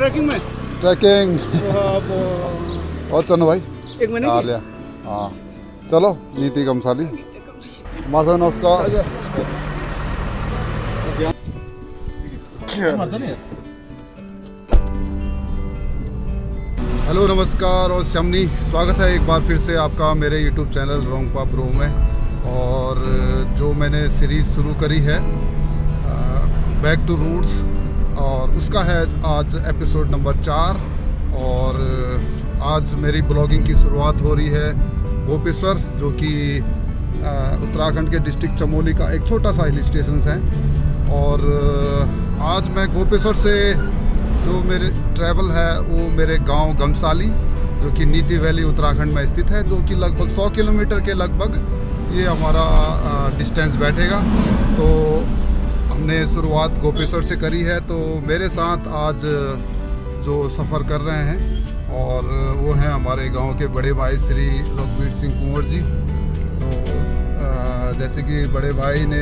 Trekking में trekking और चलो भाई एक महीने आ की लिया हाँ चलो नीति गमसाली माता नमस्कार हेलो नमस्कार और शमनी स्वागत है एक बार फिर से आपका मेरे यूट्यूब चैनल रोंगपा ब्रो में। और जो मैंने सीरीज़ शुरू करी है बैक टू रूट्स और उसका है आज एपिसोड नंबर 4। और आज मेरी ब्लॉगिंग की शुरुआत हो रही है गोपेश्वर, जो कि उत्तराखंड के डिस्ट्रिक्ट चमोली का एक छोटा सा हिल स्टेशन है। और आज मैं गोपेश्वर से जो मेरे ट्रैवल है वो मेरे गांव गमसाली, जो कि नीति वैली उत्तराखंड में स्थित है, जो कि लगभग 100 किलोमीटर के लगभग ये हमारा डिस्टेंस बैठेगा। तो हमने शुरुआत गोपेश्वर से करी है। तो मेरे साथ आज जो सफ़र कर रहे हैं और वो हैं हमारे गांव के बड़े भाई श्री रघुवीर सिंह कुंवर जी। तो जैसे कि बड़े भाई ने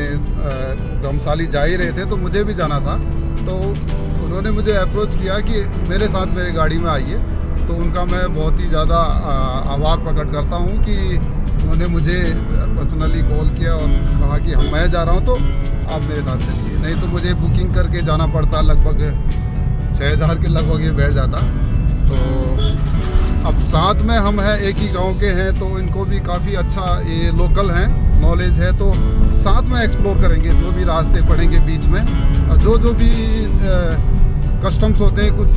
गमसाली जा ही रहे थे तो मुझे भी जाना था, तो उन्होंने मुझे अप्रोच किया कि मेरे साथ मेरी गाड़ी में आइए। तो उनका मैं बहुत ही ज़्यादा आभार प्रकट करता हूँ कि उन्होंने मुझे पर्सनली कॉल किया और कहा कि मैं जा रहा हूँ तो आप मेरे साथ चलिए, नहीं तो मुझे बुकिंग करके जाना पड़ता, लगभग 6000 के लगभग ये बैठ जाता। तो अब साथ में हम हैं, एक ही गांव के हैं, तो इनको भी काफ़ी अच्छा ये लोकल हैं, नॉलेज है। तो साथ में एक्सप्लोर करेंगे, जो भी रास्ते पड़ेंगे बीच में, जो भी कस्टम्स होते हैं कुछ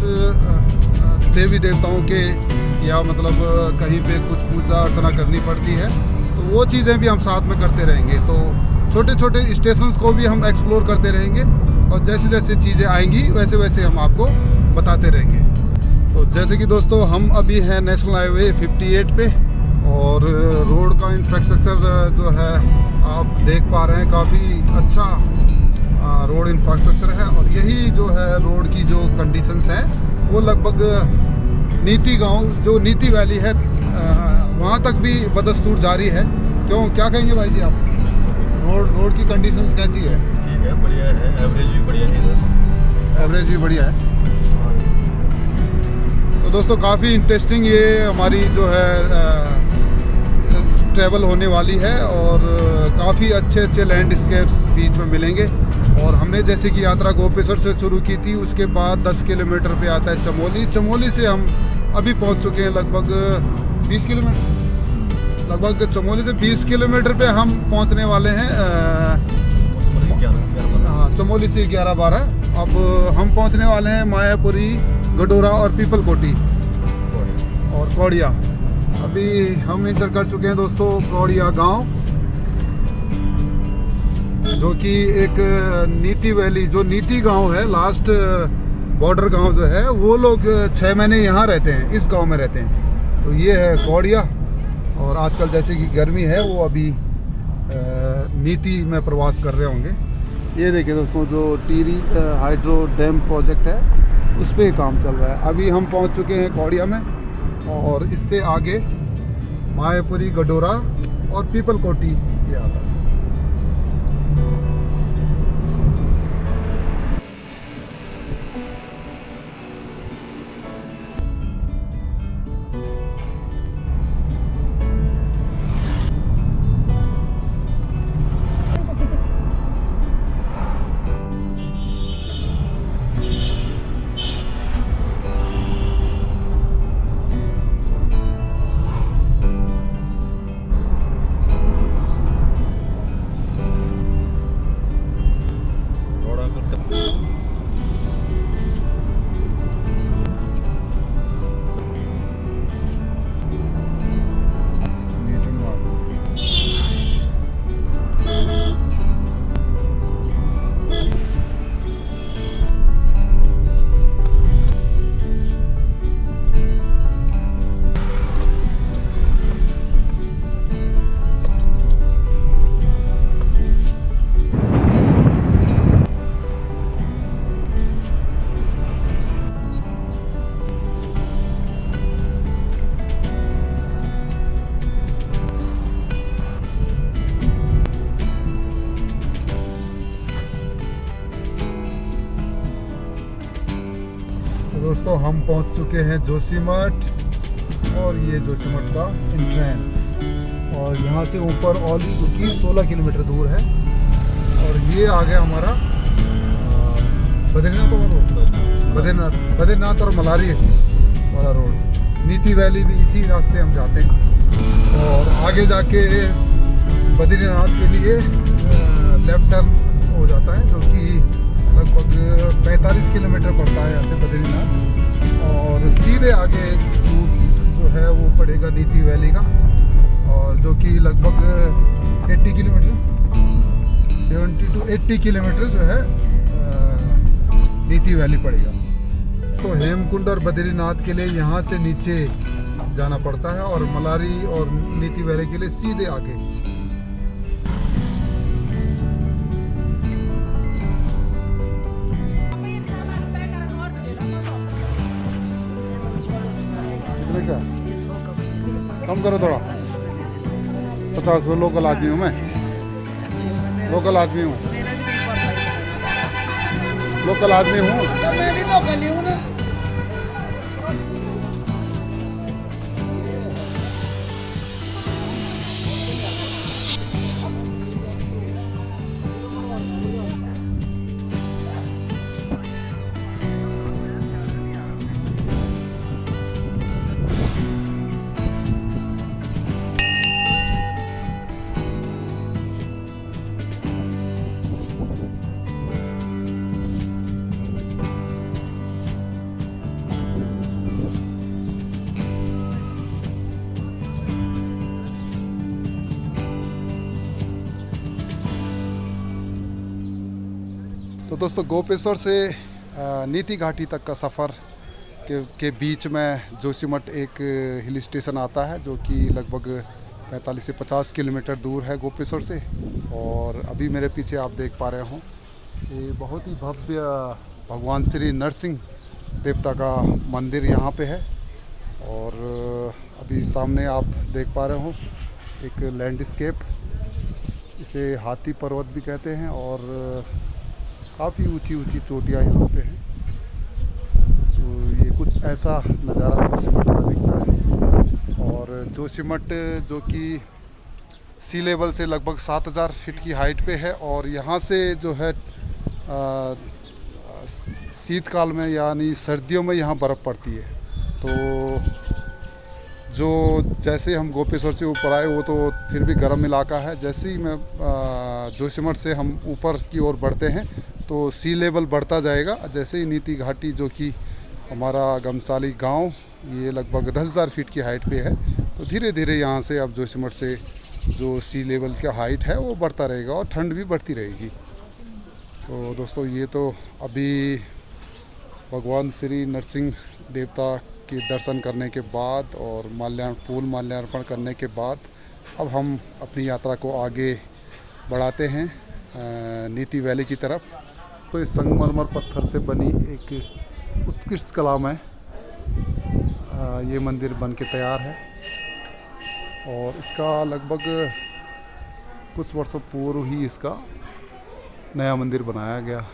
देवी देवताओं के, या मतलब कहीं पे कुछ पूजा अर्चना करनी पड़ती है, तो वो चीज़ें भी हम साथ में करते रहेंगे। तो छोटे छोटे स्टेशंस को भी हम एक्सप्लोर करते रहेंगे और जैसे जैसे चीज़ें आएंगी वैसे वैसे हम आपको बताते रहेंगे। तो जैसे कि दोस्तों हम अभी हैं नेशनल हाईवे 58 पे, और रोड का इंफ्रास्ट्रक्चर जो है आप देख पा रहे हैं, काफ़ी अच्छा रोड इंफ्रास्ट्रक्चर है। और यही जो है रोड की जो कंडीशंस हैं वो लगभग नीति गांव जो नीति वैली है वहाँ तक भी बदस्तूर जारी है। क्यों, क्या कहेंगे भाई जी आप? रोड की कंडीशंस कैसी है? ठीक है, बढ़िया है, एवरेज भी बढ़िया है। एवरेज भी बढ़िया है। तो दोस्तों काफ़ी इंटरेस्टिंग ये हमारी जो है ट्रैवल होने वाली है, और काफ़ी अच्छे अच्छे लैंडस्केप्स बीच में मिलेंगे। और हमने जैसे कि यात्रा गोपेश्वर से शुरू की थी, उसके बाद 10 किलोमीटर पे आता है चमोली। चमोली से हम अभी पहुंच चुके हैं लगभग 20 किलोमीटर, लगभग चमोली से 20 किलोमीटर पे हम पहुंचने वाले हैं। हाँ, चमोली से 11-12। अब हम पहुंचने वाले हैं मायापुरी, गडोरा और पीपल कोटी और कौड़िया। अभी हम इंटर कर चुके हैं दोस्तों कौड़िया गांव, जो कि एक नीति वैली, जो नीति गांव है, लास्ट बॉर्डर गांव जो है, वो लोग 6 महीने यहाँ रहते हैं, इस गांव में रहते हैं। तो ये है कौड़िया। और आजकल जैसे कि गर्मी है, वो अभी नीति में प्रवास कर रहे होंगे। ये देखिए दोस्तों, जो टीरी हाइड्रो डैम प्रोजेक्ट है उस पर काम चल रहा है। अभी हम पहुंच चुके हैं कौड़िया में, और इससे आगे मायापुरी, गडोरा और पीपल कोटी ये आता है। दोस्तों हम पहुंच चुके हैं जोशीमठ, और ये जोशीमठ का एंट्रेंस, और यहाँ से ऊपर औली जो कि 16 किलोमीटर दूर है, और ये आ गया हमारा बद्रीनाथ वाला रोड, बद्रीनाथ और मलारी वाला रोड। नीति वैली भी इसी रास्ते हम जाते हैं, और आगे जाके बद्रीनाथ के लिए लेफ्ट टर्न हो जाता है, जो कि लगभग 45 किलोमीटर पड़ता है यहाँ से बद्रीनाथ, और सीधे आगे रूट जो है वो पड़ेगा नीति वैली का, और जो कि लगभग 80 किलोमीटर 70 to 80 किलोमीटर जो है नीति वैली पड़ेगा। तो हेमकुंड और बद्रीनाथ के लिए यहाँ से नीचे जाना पड़ता है, और मलारी और नीति वैली के लिए सीधे आगे। कितने का? कम करो थोड़ा। 50 लोकल आदमी हूँ मैं, लोकल आदमी हूँ, लोकल आदमी हूँ। तो मैं भी लोकल ही हूँ ना। तो दोस्तों गोपेश्वर से नीति घाटी तक का सफ़र के बीच में जोशीमठ एक हिल स्टेशन आता है, जो कि लगभग 45 से 50 किलोमीटर दूर है गोपेश्वर से। और अभी मेरे पीछे आप देख पा रहे हो, ये बहुत ही भव्य भगवान श्री नरसिंह देवता का मंदिर यहाँ पे है। और अभी सामने आप देख पा रहे हो एक लैंडस्केप, इसे हाथी पर्वत भी कहते हैं, और काफ़ी ऊंची ऊंची चोटियाँ यहाँ पे हैं। तो ये कुछ ऐसा नज़ारा जोशीमठ का दिखता है। और जोशीमठ जो कि सी लेवल से लगभग 7000 फीट की हाइट पे है, और यहाँ से जो है शीतकाल में यानी सर्दियों में यहाँ बर्फ़ पड़ती है। तो जो जैसे हम गोपेश्वर से ऊपर आए वो तो फिर भी गर्म इलाका है, जैसे ही मैं जोशीमठ से हम ऊपर की ओर बढ़ते हैं तो सी लेवल बढ़ता जाएगा। जैसे ही नीति घाटी जो कि हमारा गमसाली गांव, ये लगभग 10,000 फीट की हाइट पे है, तो धीरे धीरे यहाँ से अब जोशीमठ से जो सी लेवल का हाइट है वो बढ़ता रहेगा, और ठंड भी बढ़ती रहेगी। तो दोस्तों ये तो अभी भगवान श्री नरसिंह देवता के दर्शन करने के बाद और माल्यार्पण करने के बाद अब हम अपनी यात्रा को आगे बढ़ाते हैं नीति वैली की तरफ। तो इस संगमरमर पत्थर से बनी एक उत्कृष्ट कला में ये मंदिर बन के तैयार है, और इसका लगभग कुछ वर्षों पूर्व ही इसका नया मंदिर बनाया गया।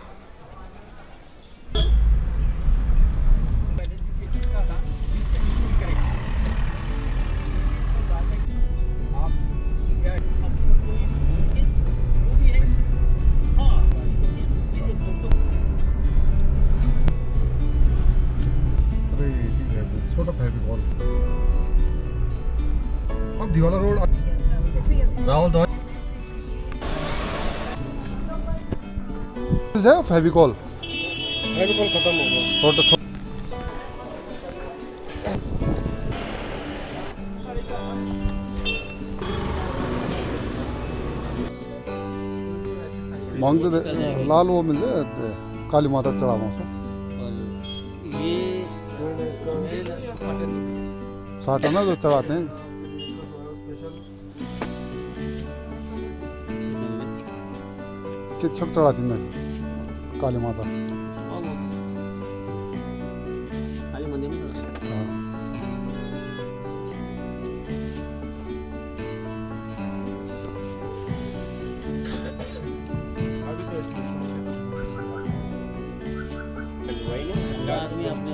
छोटा फेविकॉल अब दीवाला रोड राहुल दो फेविकॉल खत्म हो गया। छोटा मांगते थे लाल वो मिल जाए काली माता चढ़ावा से ये 60 है ना जो चढ़ाते हैं। कित छोट चढ़ा काली माता काली मंदिर में हाँ। आदमी अपने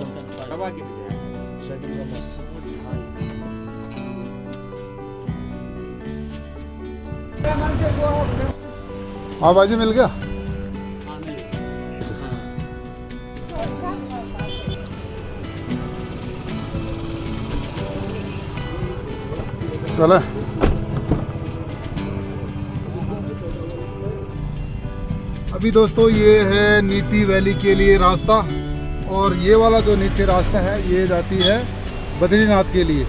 हाँ बाजी मिल गया। चले अभी दोस्तों ये है नीति वैली के लिए रास्ता, और ये वाला जो नीचे रास्ता है ये जाती है बद्रीनाथ के लिए।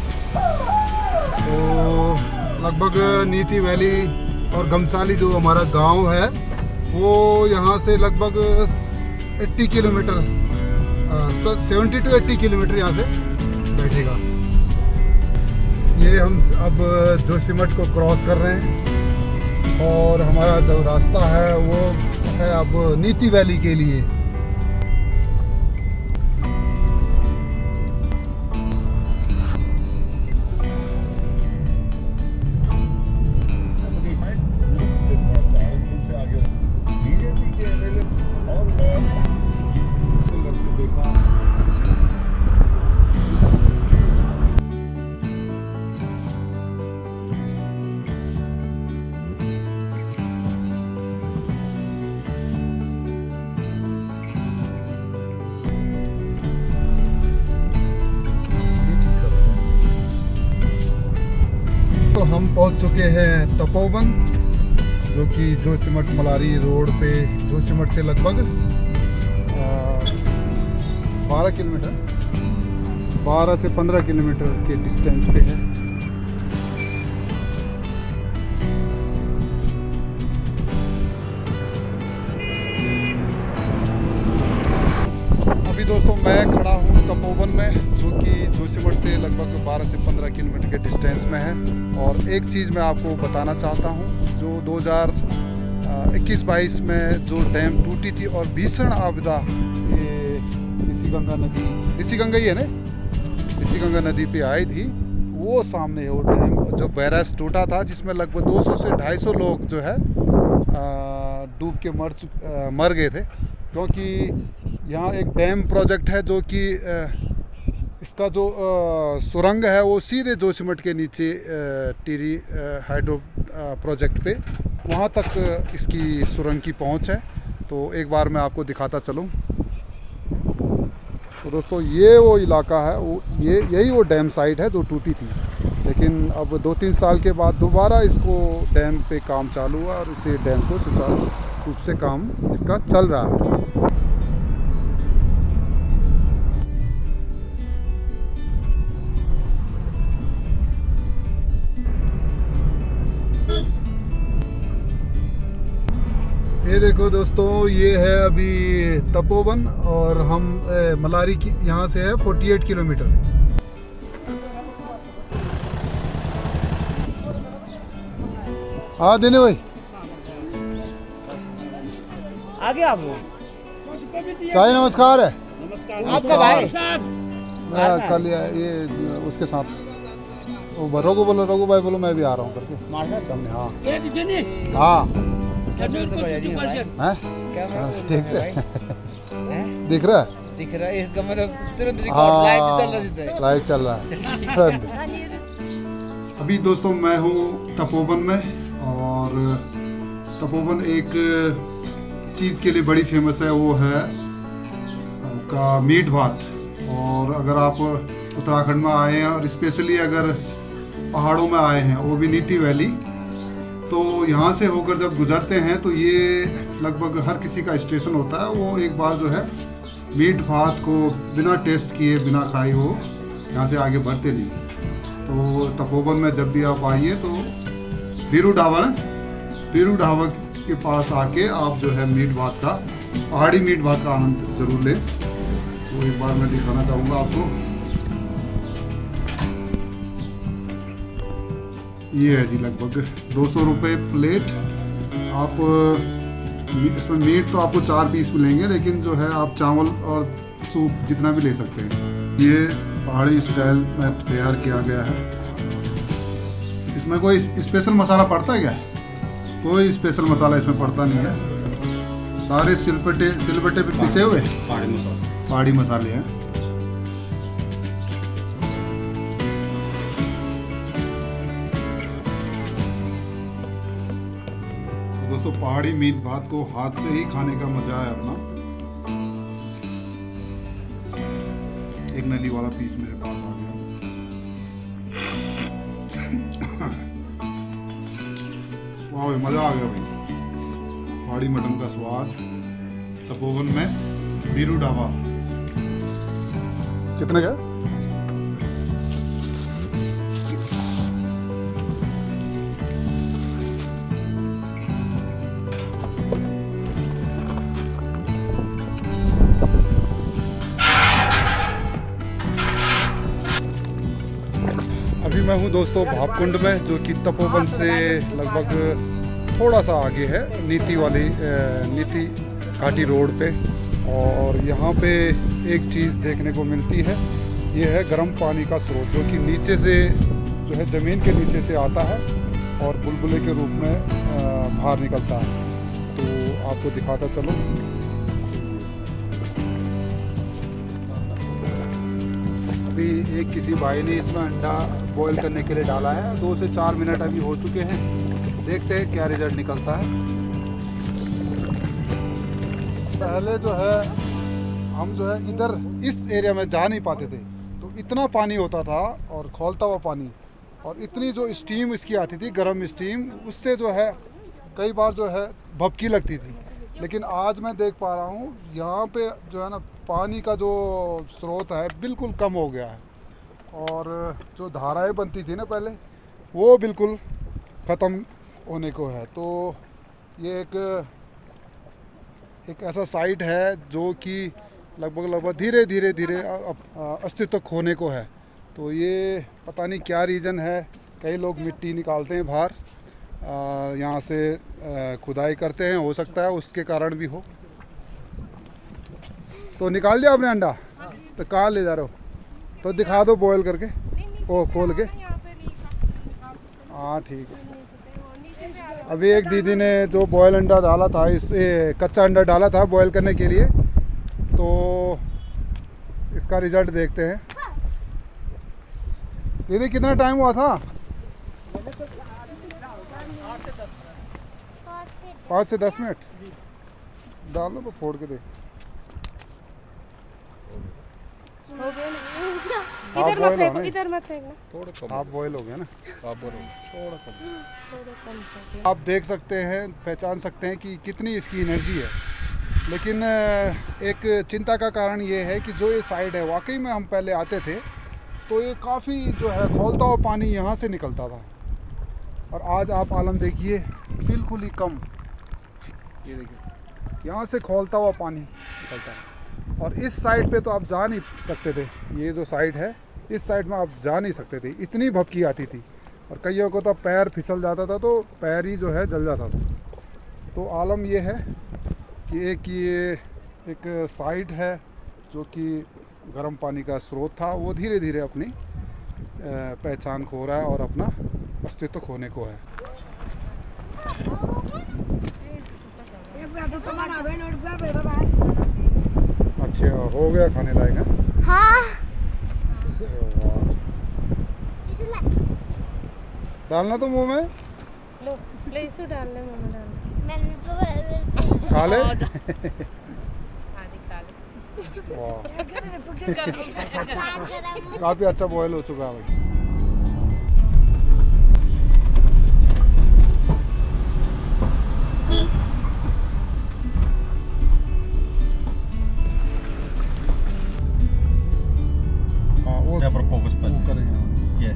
तो लगभग नीति वैली और घमसाली जो हमारा गांव है वो यहाँ से लगभग 80 किलोमीटर 70 to 80 किलोमीटर यहाँ से बैठेगा। ये हम अब जोशीमठ को क्रॉस कर रहे हैं और हमारा जो रास्ता है वो है अब नीति वैली के लिए। तो हम पहुंच चुके हैं तपोवन, जो कि जोशीमठ मलारी रोड पे जोशीमठ से लगभग 12 से 15 किलोमीटर के डिस्टेंस पे है। अभी दोस्तों मैं खड़ा हूँ तपोवन में, जो कि जोशीमठ से लगभग 12 से 15 किलोमीटर के डिस्टेंस में है। और एक चीज़ मैं आपको बताना चाहता हूँ, जो 2021-22 में जो डैम टूटी थी और भीषण आपदा ये ऋषिगंगा नदी, ऋषिगंगा ही है ना, ऋषिगंगा नदी पे आई थी, वो सामने है वो डैम जो बैराज टूटा था, जिसमें लगभग 200 से 250 लोग जो है डूब के मर गए थे। क्योंकि यहाँ एक डैम प्रोजेक्ट है जो कि इसका जो सुरंग है वो सीधे जोशीमठ के नीचे टिहरी हाइड्रो प्रोजेक्ट पे वहाँ तक इसकी सुरंग की पहुँच है। तो एक बार मैं आपको दिखाता चलूँ। तो दोस्तों ये वो इलाका है, वो यही वो डैम साइट है जो टूटी थी, लेकिन अब 2-3 साल के बाद दोबारा इसको डैम पे काम चालू हुआ और इसे डैम को सुचारू रूप से काम इसका चल रहा है। ये देखो दोस्तों, ये है अभी तपोवन और हम मलारी की यहाँ से है 48 किलोमीटर। हाँ देने भाई आगे आप हो। चाहे नमस्कार है आपका भाई मैं कल ये उसके साथ वो रोगो भाई बोलो मैं भी आ रहा हूँ करके सामने। हाँ हाँ ठीक है दिख रहा है इसका मतलब तुरंत रिकॉर्ड लाइव चल रहा है। अभी दोस्तों मैं हूँ तपोवन में, और तपोवन एक चीज़ के लिए बड़ी फेमस है, वो है आपका मीट भात। और अगर आप उत्तराखंड में आए हैं और स्पेशली अगर पहाड़ों में आए हैं, वो भी नीति वैली, तो यहाँ से होकर जब गुजरते हैं तो ये लगभग हर किसी का स्टेशन होता है, वो एक बार जो है मीट भात को बिना टेस्ट किए बिना खाए वो यहाँ से आगे बढ़ते नहीं। तो तपोवन में जब भी आप आइए तो बीरू ढाबा के पास आके आप जो है मीट भात का, पहाड़ी मीट भात का आनंद जरूर लें। तो एक बार मैं दिखाना चाहूँगा आपको। ये है जी लगभग 200 रुपये प्लेट। आप इसमें मीट तो आपको 4 पीस मिलेंगे, लेकिन जो है आप चावल और सूप जितना भी ले सकते हैं। ये पहाड़ी स्टाइल में तैयार किया गया है। इसमें कोई स्पेशल मसाला पड़ता है क्या? कोई स्पेशल मसाला इसमें पड़ता नहीं है, सारे सिलबट्टे पे पिसे हुए पहाड़ी मसाले हैं। पहाड़ी मीट भात को हाथ से ही खाने का मजा है अपना। एक नली वाला पीस मेरे पास आ गया। वाह भाई, मजा आ गया भाई। पहाड़ी मटन का स्वाद तपोवन में बीरू ढाबा। कितने का? अभी मैं हूँ दोस्तों भापकुंड में, जो कि तपोवन से लगभग थोड़ा सा आगे है, नीति घाटी रोड पे। और यहाँ पे एक चीज़ देखने को मिलती है, ये है गर्म पानी का स्रोत, जो कि नीचे से जो है ज़मीन के नीचे से आता है और बुलबुले के रूप में बाहर निकलता है। तो आपको दिखाता चलो। अभी एक किसी भाई ने इसमें अंडा बॉईल करने के लिए डाला है। 2 से 4 मिनट अभी हो चुके हैं। देखते हैं क्या रिजल्ट निकलता है। पहले जो है हम जो है इधर इस एरिया में जा नहीं पाते थे, तो इतना पानी होता था और खौलता हुआ पानी, और इतनी जो स्टीम इसकी आती थी, गर्म स्टीम, उससे जो है कई बार जो है भपकी लगती थी। लेकिन आज मैं देख पा रहा हूँ यहाँ पे जो है ना, पानी का जो स्रोत है बिल्कुल कम हो गया है, और जो धाराएं बनती थी ना पहले, वो बिल्कुल ख़त्म होने को है। तो ये एक ऐसा साइट है जो कि लगभग धीरे धीरे अस्तित्व खोने को है। तो ये पता नहीं क्या रीज़न है। कई लोग मिट्टी निकालते हैं बाहर, यहाँ से खुदाई करते हैं, हो सकता है उसके कारण भी हो। तो निकाल दिया आपने अंडा? तो कहाँ ले जा रहे हो? तो दिखा दो बॉयल करके, ओ खोल के। हाँ ठीक है। अभी एक दीदी ने जो बॉयल अंडा डाला था, कच्चा अंडा डाला था बॉयल करने के लिए, तो इसका रिजल्ट देखते हैं। दीदी कितना टाइम हुआ था? 5 से 10 मिनट। डालो तो फोड़ के देख। इधर मत फेंको, इधर मत फेंकना। थोड़ा कम हाफ बॉयल हो गया ना। हाफ बॉयल थोड़ा कम। थोड़ा कम। आप देख सकते हैं, पहचान सकते हैं कि कितनी इसकी एनर्जी है। लेकिन एक चिंता का कारण ये है कि जो ये साइड है, वाकई में हम पहले आते थे तो ये काफ़ी जो है खौलता हुआ पानी यहाँ से निकलता था, और आज आप आलम देखिए बिल्कुल ही कम। ये देखिए यहाँ से खौलता हुआ पानी निकलता है, और इस साइड पे तो आप जा नहीं सकते थे। ये जो साइड है, इस साइड में आप जा नहीं सकते थे, इतनी भपकी आती थी, और कईयों को तो पैर फिसल जाता था, तो पैर ही जो है जल जाता था। तो आलम ये है कि ये एक साइड है जो कि गर्म पानी का स्रोत था, वो धीरे धीरे अपनी पहचान खो रहा है और अपना अस्तित्व खोने को है। अच्छा हो गया खाने लायक है? हाँ। डालना तो मुंह में। लो ले इसको डालने, मम्मा डालने। मैंने तो खा ले। वाह काफ़ी अच्छा बॉयल हो चुका है भाई। यहाँ पर फोकस पर करेंगे। ये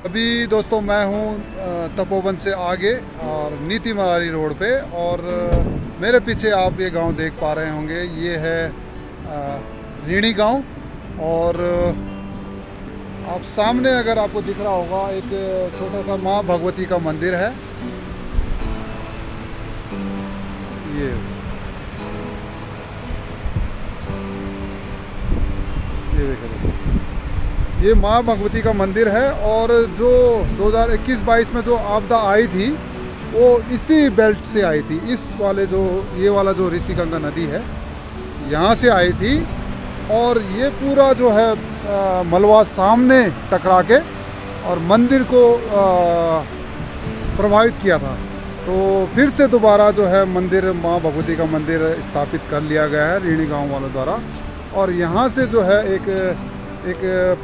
अभी दोस्तों मैं हूँ तपोवन से आगे और नीति मरारी रोड पे, और मेरे पीछे आप ये गांव देख पा रहे होंगे, ये है रीणी गांव। और आप सामने अगर आपको दिख रहा होगा, एक छोटा सा माँ भगवती का मंदिर है। ये देखो, ये माँ भगवती का मंदिर है। और जो 2021-22 में जो आपदा आई थी, वो इसी बेल्ट से आई थी। इस वाले ये वाला जो ऋषिगंगा नदी है, यहाँ से आई थी। और ये पूरा जो है मलबा सामने टकरा के और मंदिर को प्रभावित किया था। तो फिर से दोबारा जो है मंदिर, माँ भगवती का मंदिर स्थापित कर लिया गया है रीणी गांव वालों द्वारा। और यहाँ से जो है एक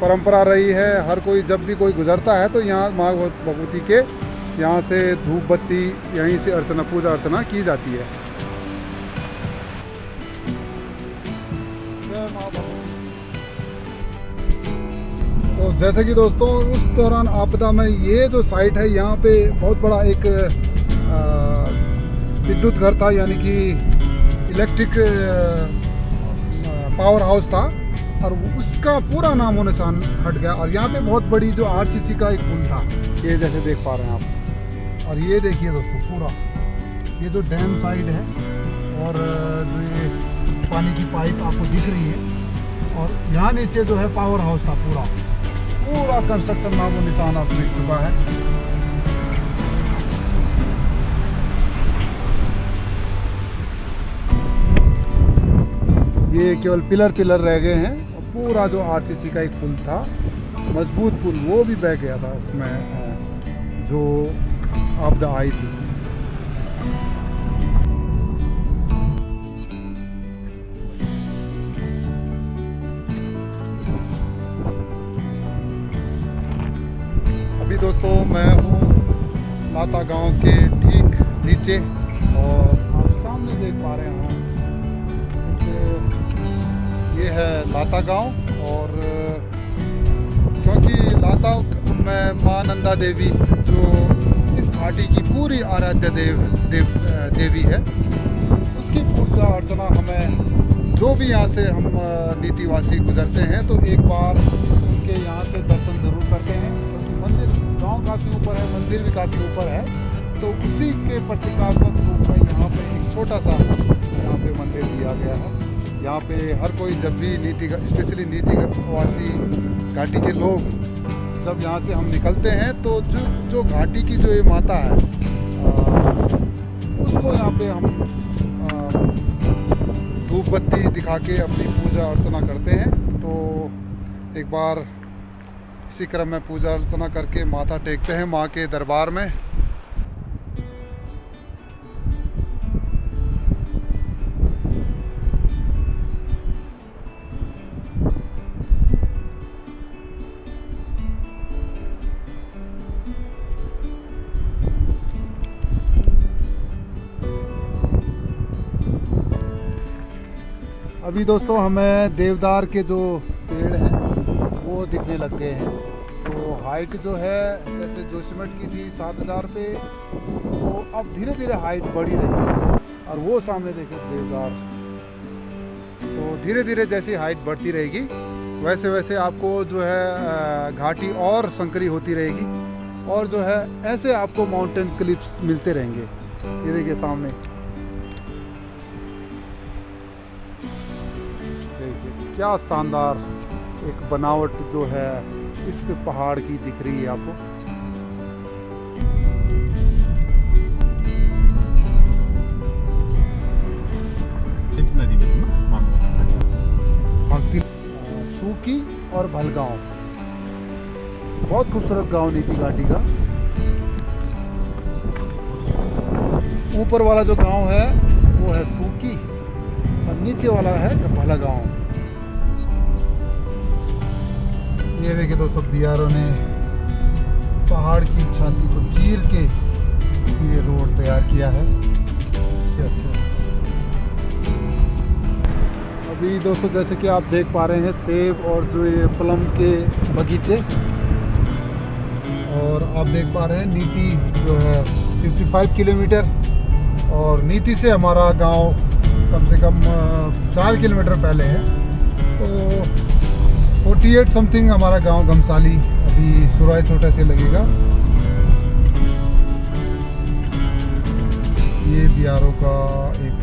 परंपरा रही है, हर कोई जब भी कोई गुजरता है तो यहाँ माँ भगवती के यहाँ से धूप बत्ती, यहीं से अर्चना, पूजा अर्चना की जाती है। जय माँ भगवती। तो जैसे कि दोस्तों उस दौरान आपदा में ये जो साइट है, यहाँ पे बहुत बड़ा एक विद्युत घर था, यानी कि इलेक्ट्रिक पावर हाउस था, और उसका पूरा नामो निशान हट गया। और यहाँ पे बहुत बड़ी जो आरसीसी का एक पुल था, ये जैसे देख पा रहे हैं आप। और ये देखिए दोस्तों, पूरा ये जो डैम साइड है और जो ये पानी की पाइप आपको दिख रही है, और यहाँ नीचे जो है पावर हाउस था, पूरा कंस्ट्रक्शन नामो निशान आप दिख चुका है। ये केवल पिलर रह गए हैं। पूरा जो आरसीसी का एक पुल था, मजबूत पुल, वो भी बह गया था उसमें जो आपदा आई थी। अभी दोस्तों मैं हूँ लाता गांव के ठीक नीचे, और आप सामने देख पा रहे हैं ये है लाता गांव। और क्योंकि लाता में माँ नंदा देवी जो इस घाटी की पूरी आराध्य देवी है, उसकी पूजा अर्चना हमें, जो भी यहाँ से हम नीतिवासी गुजरते हैं तो एक बार उनके यहाँ से दर्शन ज़रूर करते हैं, क्योंकि मंदिर गांव काफ़ी ऊपर है, मंदिर भी काफ़ी ऊपर है। तो उसी के प्रतीकात्मक रूप में यहाँ पे एक छोटा सा यहाँ पे मंदिर दिया गया है। यहाँ पे हर कोई जब भी स्पेशली नीतिवासी घाटी के लोग जब यहाँ से हम निकलते हैं तो जो घाटी की जो ये माता है उसको यहाँ पे हम धूप बत्ती दिखा के अपनी पूजा अर्चना करते हैं। तो एक बार इसी क्रम में पूजा अर्चना करके माथा टेकते हैं माँ के दरबार में। अभी दोस्तों हमें देवदार के जो पेड़ हैं वो दिखने लग गए हैं। तो हाइट जो है जैसे जोशीमठ की थी 7000 पे, तो अब धीरे धीरे हाइट बढ़ी रही है। और वो सामने देखिए देवदार। तो धीरे धीरे जैसी हाइट बढ़ती रहेगी वैसे वैसे आपको जो है घाटी और संकरी होती रहेगी, और जो है ऐसे आपको माउंटेन क्लिप्स मिलते रहेंगे। ये देखिए सामने, क्या शानदार एक बनावट जो है इस पहाड़ की दिख रही है आपको। सूकी और भलगांव, बहुत खूबसूरत गांव नीति घाटी का। ऊपर वाला जो गांव है वो है सूकी और नीचे वाला है भलगांव। ये देखिए दोस्तों, बीआरओ ने पहाड़ की छाती को चीर के ये रोड तैयार किया है। अच्छा, अभी दोस्तों जैसे कि आप देख पा रहे हैं सेब और जो ये प्लम के बगीचे, और आप देख पा रहे हैं नीति जो है 55 किलोमीटर, और नीति से हमारा गांव कम से कम 4 किलोमीटर पहले है। तो 48 समथिंग हमारा गांव घमसाली अभी सुराय थोटा से लगेगा। ये बीआरओ का एक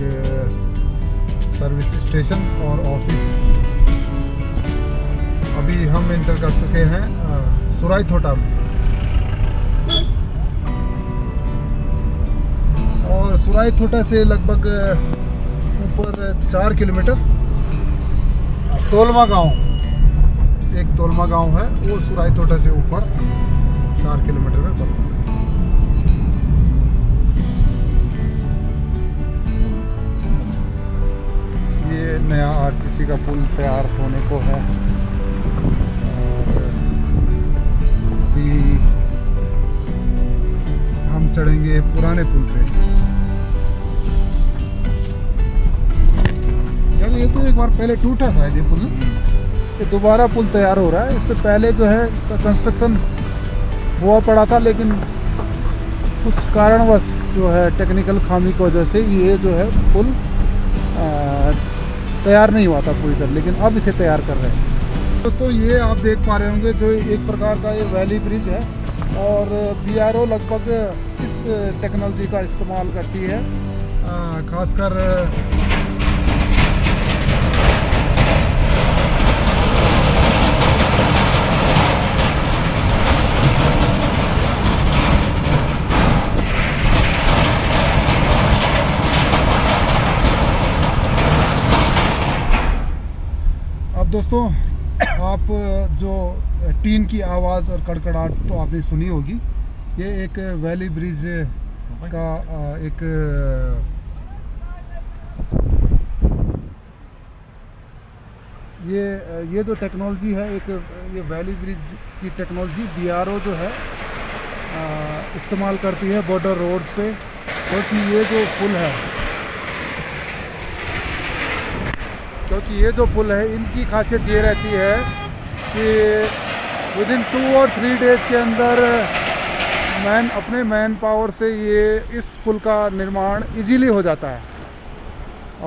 सर्विस स्टेशन और ऑफिस। अभी हम एंटर कर चुके हैं सुराय थोटा में, और सुराय थोटा से लगभग ऊपर 4 किलोमीटर तोलमा गांव, एक तोलमा गांव है वो सुराय थोटा से ऊपर। 4 किलोमीटर में बनता है। ये नया आरसीसी का पुल तैयार होने को है और अभी हम चढ़ेंगे पुराने पुल पे। यार ये तो एक बार पहले टूटा शायद ये पुल, ये दोबारा पुल तैयार हो रहा है। इससे पहले जो है इसका कंस्ट्रक्शन हुआ पड़ा था, लेकिन कुछ कारणवश जो है टेक्निकल खामी की वजह से ये जो है पुल तैयार नहीं हुआ था पूरी तरह, लेकिन अब इसे तैयार कर रहे हैं। दोस्तों ये आप देख पा रहे होंगे जो एक प्रकार का ये वैली ब्रिज है और BRO लगभग इस टेक्नोलॉजी का इस्तेमाल करती है, खासकर दोस्तों आप जो टीन की आवाज़ और कड़कड़ाहट तो आपने सुनी होगी। ये एक वैली ब्रिज का एक ये जो टेक्नोलॉजी है, एक ये वैली ब्रिज की टेक्नोलॉजी BRO जो है इस्तेमाल करती है बॉर्डर रोड्स पे, क्योंकि ये जो पुल है इनकी खासियत ये रहती है कि विदिन 2 और 3 डेज़ के अंदर अपने मैन पावर से ये इस पुल का निर्माण इजीली हो जाता है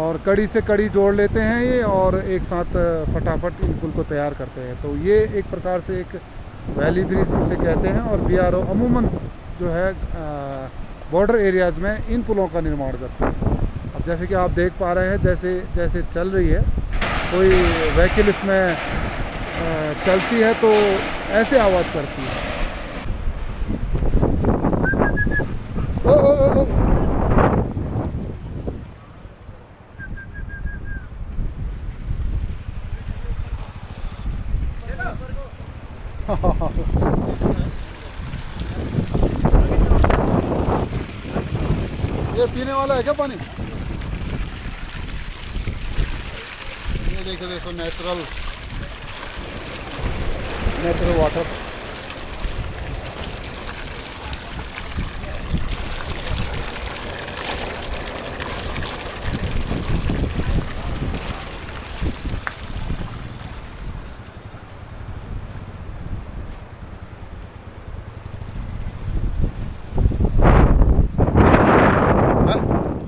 और कड़ी से कड़ी जोड़ लेते हैं ये और एक साथ फटाफट इन पुल को तैयार करते हैं। तो ये एक प्रकार से एक वैली ब्रिज इसे कहते हैं और BRO अमूमन जो है बॉर्डर एरियाज़ में इन पुलों का निर्माण करते हैं। अब जैसे कि आप देख पा रहे हैं, जैसे जैसे चल रही है कोई व्हीकल इसमें चलती है तो ऐसे आवाज़ करती है। ओ, ओ, ओ, ओ। ये पीने वाला है क्या पानी? ये देखो नेचुरल वाटर।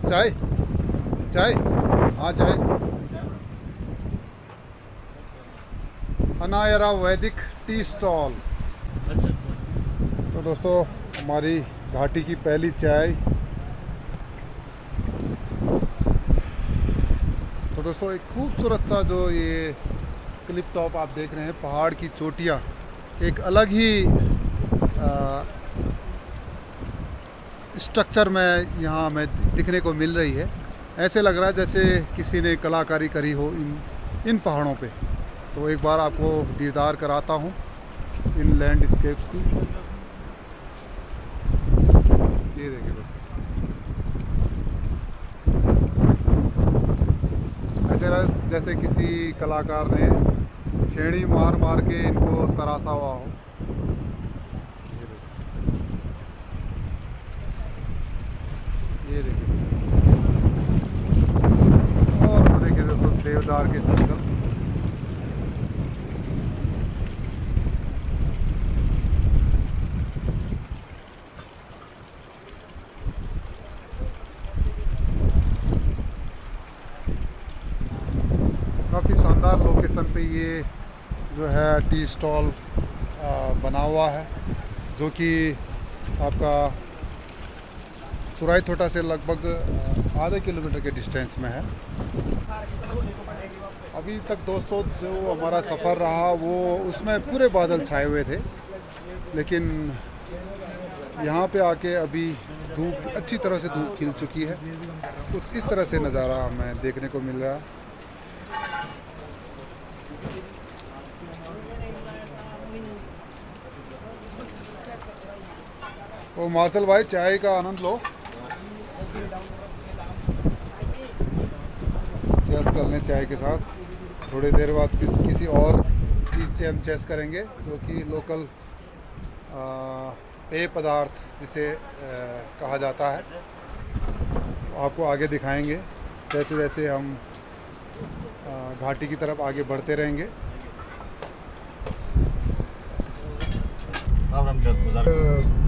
चाय चाय हाँ चाय। अनायरा वैदिक टी स्टॉल। अच्छा। तो दोस्तों हमारी घाटी की पहली चाय। तो दोस्तों एक खूबसूरत सा जो ये क्लिप टॉप आप देख रहे हैं, पहाड़ की चोटियाँ एक अलग ही स्ट्रक्चर में यहाँ हमें दिखने को मिल रही है। ऐसे लग रहा है जैसे किसी ने कलाकारी करी हो इन पहाड़ों पे। तो एक बार आपको दीदार कराता हूँ इन लैंडस्केप्स की। ये देखिए दोस्तों, ऐसे लग रहा है जैसे किसी कलाकार ने छेड़ी मार मार के इनको तराशा हुआ हो। ये देखिए और वो देखिए दोस्तों देवदार के जंगल। काफ़ी शानदार लोकेशन पे ये जो है टी स्टॉल बना हुआ है, जो कि आपका सुराईथोटा से लगभग आधे किलोमीटर के डिस्टेंस में है। अभी तक दोस्तों जो हमारा सफ़र रहा वो उसमें पूरे बादल छाए हुए थे, लेकिन यहाँ पे आके अभी धूप अच्छी तरह से धूप खिल चुकी है। कुछ इस तरह से नज़ारा हमें देखने को मिल रहा है। तो मार्शल भाई चाय का आनंद लो, चेस कर लें चाय के साथ। थोड़ी देर बाद किसी और चीज़ से हम चेस करेंगे जो कि लोकल पेय पदार्थ जिसे कहा जाता है। आपको आगे दिखाएंगे जैसे जैसे हम घाटी की तरफ आगे बढ़ते रहेंगे।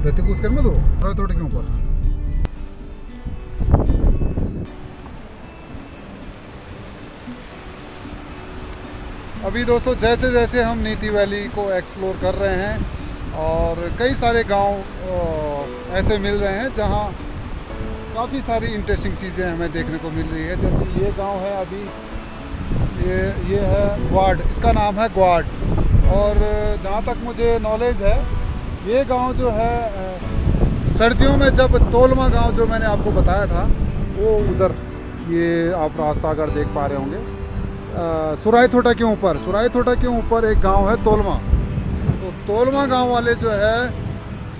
देते को उसके में दो थोड़े के ऊपर। अभी दोस्तों जैसे जैसे हम नीति वैली को एक्सप्लोर कर रहे हैं और कई सारे गांव ऐसे मिल रहे हैं जहां काफ़ी सारी इंटरेस्टिंग चीज़ें हमें देखने को मिल रही है। जैसे ये गांव है अभी, ये है ग्वाड, इसका नाम है ग्वाड। और जहां तक मुझे नॉलेज है ये गांव जो है सर्दियों में, जब तोलमा गांव जो मैंने आपको बताया था वो उधर, ये आप रास्ता अगर देख पा रहे होंगे, सुराईथोटा के ऊपर एक गांव है तोलमा। तो तोलमा गांव वाले जो है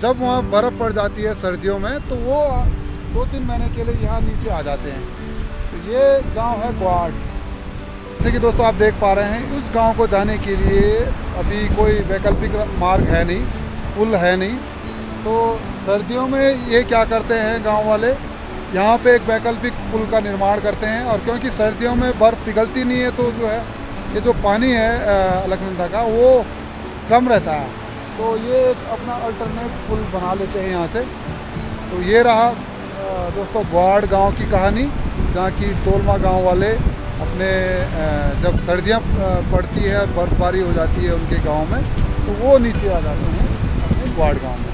जब वहाँ बर्फ़ पड़ जाती है सर्दियों में तो वो 2-3 महीने के लिए यहाँ नीचे आ जाते हैं। तो ये गांव है ग्वाड। जैसे कि दोस्तों आप देख पा रहे हैं उस गांव को जाने के लिए अभी कोई वैकल्पिक मार्ग है नहीं, पुल है नहीं। तो सर्दियों में ये क्या करते हैं गांव वाले, यहाँ पे एक वैकल्पिक पुल का निर्माण करते हैं। और क्योंकि सर्दियों में बर्फ़ पिघलती नहीं है तो जो है ये जो पानी है अलकनंदा का वो कम रहता है, तो ये अपना अल्टरनेट पुल बना लेते हैं यहाँ से। तो ये रहा दोस्तों ग्वाड गांव की कहानी, जहाँ की तोलमा गांव वाले अपने जब सर्दियाँ पड़ती है और बर्फ़बारी हो जाती है उनके गांव में तो वो नीचे आ जाते हैं अपने ग्वाड गांव में।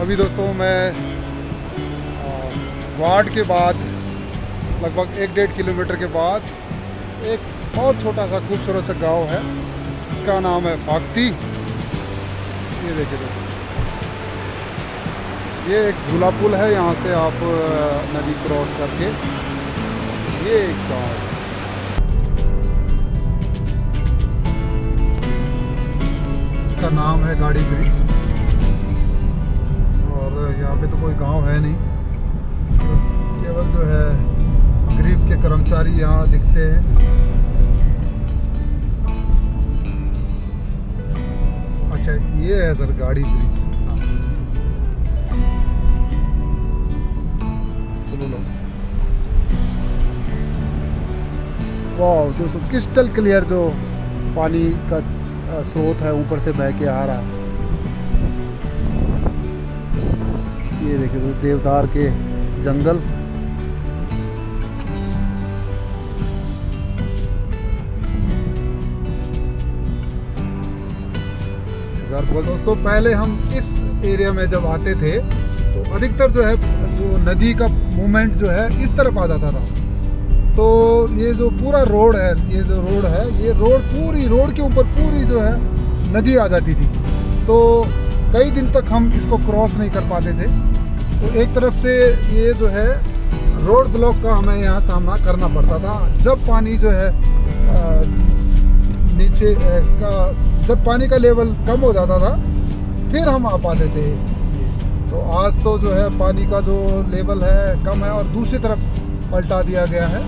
अभी दोस्तों मैं ग्वाड के बाद लगभग 1-1.5 किलोमीटर के बाद एक और छोटा सा खूबसूरत सा गांव है, इसका नाम है फाक्ती। ये देखिए दोस्तों, ये एक झूला पुल है, यहाँ से आप नदी क्रॉस करके ये एक गाँव है। इसका नाम है गाड़ी ब्रिज। यहाँ पे तो कोई गांव है नहीं, केवल जो है गरीब के कर्मचारी यहाँ दिखते हैं। अच्छा ये है सर गाड़ी ब्रिज, सुनो लो। वाह दोस्तों क्रिस्टल क्लियर जो पानी का स्रोत है ऊपर से बह के आ रहा है। ये देखिए तो देवदार के जंगल। दोस्तों पहले हम इस एरिया में जब आते थे तो अधिकतर जो है जो नदी का मूवमेंट जो है इस तरफ आ जाता था। तो ये जो पूरा रोड है, ये रोड पूरी रोड के ऊपर पूरी जो है नदी आ जाती थी। तो कई दिन तक हम इसको क्रॉस नहीं कर पाते थे। तो एक तरफ से ये जो है रोड ब्लॉक का हमें यहाँ सामना करना पड़ता था। जब पानी जो है नीचे का, जब पानी का लेवल कम हो जाता था फिर हम आ पाते थे। तो आज तो जो है पानी का जो लेवल है कम है और दूसरी तरफ पलटा दिया गया है।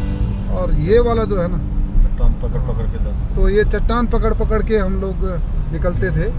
और ये वाला जो है ना चट्टान पकड़ के जाते, तो ये चट्टान पकड़ के हम लोग निकलते थे।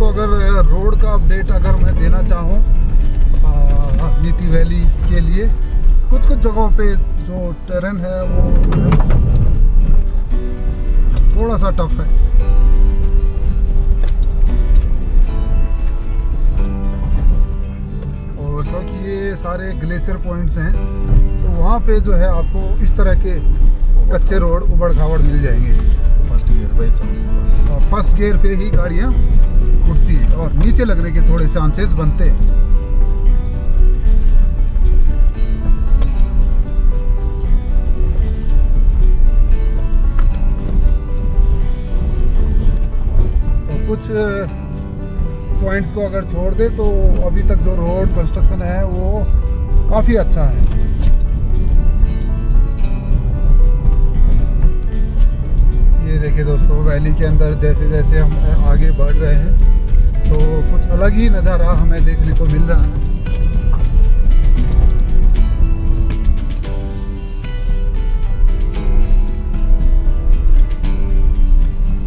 अगर रोड का अपडेट अगर मैं देना चाहूँ नीति वैली के लिए, कुछ जगहों पे जो टेरेन है वो थोड़ा सा टफ है। और क्योंकि ये सारे ग्लेशियर पॉइंट्स हैं तो वहाँ पे जो है आपको इस तरह के कच्चे रोड उबड़ खाबड़ मिल जाएंगे। फर्स्ट गियर पे ही फर्स्ट गियर पे ही गाड़ियाँ उठती है और नीचे लगने के थोड़े चांसेस बनते हैं। तो कुछ पॉइंट्स को अगर छोड़ दे तो अभी तक जो रोड कंस्ट्रक्शन है वो काफ़ी अच्छा है। ये देखिए दोस्तों, वैली के अंदर जैसे जैसे हम आगे बढ़ रहे हैं तो कुछ अलग ही नज़ारा हमें देखने को मिल रहा है।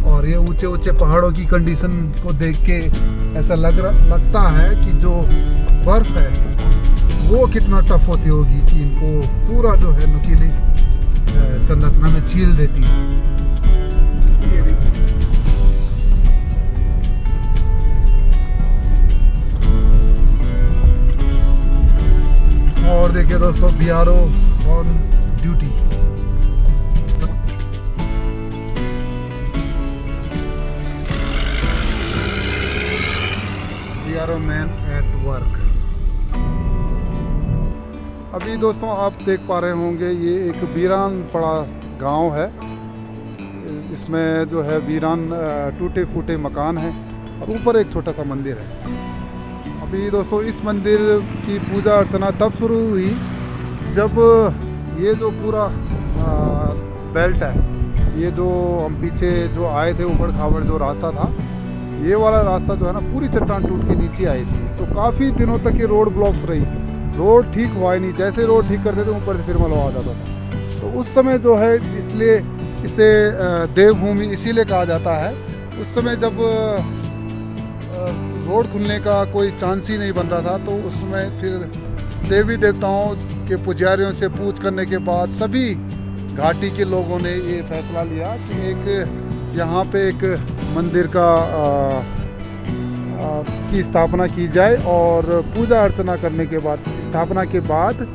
और ये ऊंचे ऊंचे पहाड़ों की कंडीशन को देख के ऐसा लगता है कि जो बर्फ है वो कितना टफ होती होगी कि इनको पूरा जो है नुकीली संरचना में छील देती है। ये देखिए, और देखिए दोस्तों, BRO on duty. BRO man at work. अभी दोस्तों आप देख पा रहे होंगे ये एक वीरान पड़ा गांव है। इसमें जो है वीरान टूटे फूटे मकान है और ऊपर एक छोटा सा मंदिर है। अभी दोस्तों इस मंदिर की पूजा अर्चना तब शुरू हुई जब ये जो पूरा बेल्ट है, ये जो हम पीछे जो आए थे ऊबड़ खाबड़ जो रास्ता था, ये वाला रास्ता जो है ना पूरी चट्टान टूट के नीचे आई थी। तो काफ़ी दिनों तक ये रोड ब्लॉक्स रही, रोड ठीक हुआ ही नहीं। जैसे रोड ठीक करते थे ऊपर से फिर मलबा आ जाता था। तो उस समय जो है, इसलिए इसे देवभूमि इसीलिए कहा जाता है। उस समय जब रोड खुलने का कोई चांस ही नहीं बन रहा था तो उस समय फिर देवी देवताओं के पुजारियों से पूछ करने के बाद सभी घाटी के लोगों ने ये फैसला लिया कि एक यहाँ पे एक मंदिर का की स्थापना की जाए और पूजा अर्चना करने के बाद, स्थापना के बाद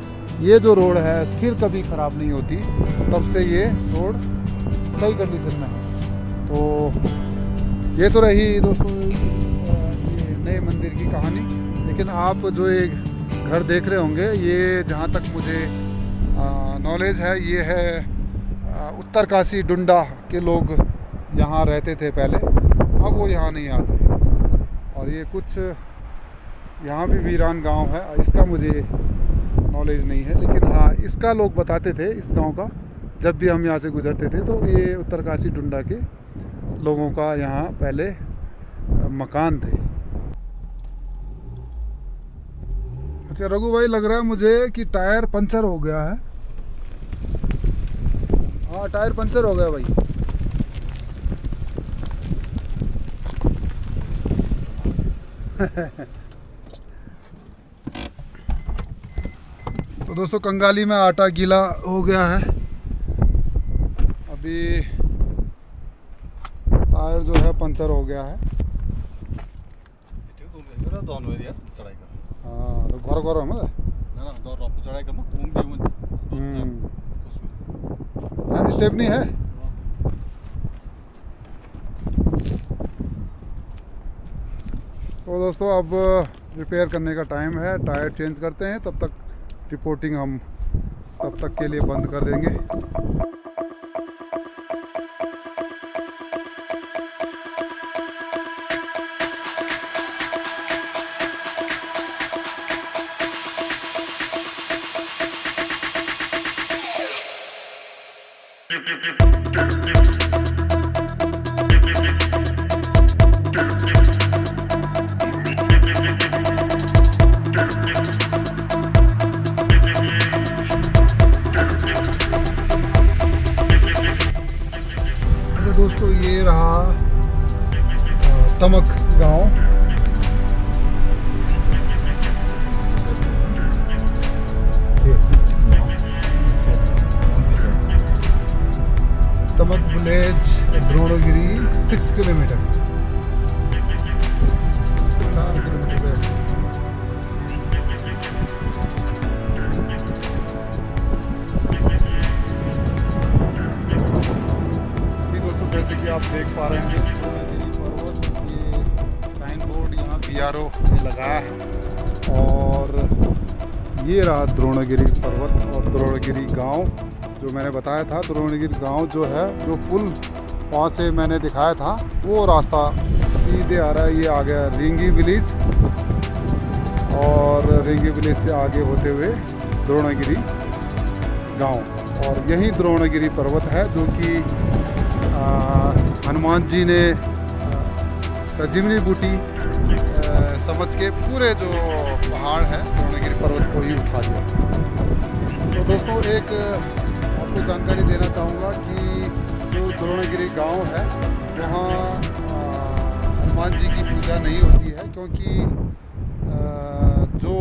ये जो रोड है फिर कभी ख़राब नहीं होती। तब से ये रोड सही कंडीशन में है। तो ये तो रही दोस्तों ये नए मंदिर की कहानी। लेकिन आप जो एक घर देख रहे होंगे, ये जहाँ तक मुझे नॉलेज है, ये है उत्तरकाशी डुंडा के लोग यहाँ रहते थे पहले। अब वो यहाँ नहीं आते। और ये कुछ यहाँ भी वीरान गांव है, इसका मुझे नॉलेज नहीं है। लेकिन हाँ, इसका लोग बताते थे, इस गांव का, जब भी हम यहाँ से गुजरते थे तो ये उत्तरकाशी डुंडा के लोगों का यहाँ पहले मकान थे। अच्छा रघु भाई, लग रहा है मुझे कि टायर पंचर हो गया है। हाँ, टायर पंचर हो गया भाई। तो दोस्तों कंगाली में आटा गीला हो गया है। अभी टायर जो है पंचर हो गया है। हाँ, तो घर घर है स्टेप नहीं है। तो दोस्तों अब रिपेयर करने का टाइम है, टायर चेंज करते हैं। तब तक रिपोर्टिंग हम तब तक के लिए बंद कर देंगे। दोस्तों ये रहा तमक गांव। तमक विलेज, द्रोणगिरी 6 किलोमीटर, 4 किलोमीटर। जैसे कि आप देख पा रहे हैं, ये साइन BRO ने लगाया है। और ये रहा द्रोणगिरी पर्वत और द्रोणगिरी गांव जो मैंने बताया था। द्रोणगिरी गांव जो है, जो पुल वहाँ से मैंने दिखाया था, वो रास्ता सीधे आ रहा है। ये आ गया रिंगी विलेज और रिंगी विलेज से आगे होते हुए द्रोणगिरी गांव। और यही द्रोणगिरी पर्वत है जो कि हनुमान जी ने संजीवनी बूटी समझ के पूरे जो पहाड़ है द्रोणगिरी पर्वत को ही उठा दिया। तो दोस्तों एक आपको जानकारी देना चाहूँगा कि जो द्रोणगिरी गांव है वहाँ हनुमान जी की पूजा नहीं होती है, क्योंकि जो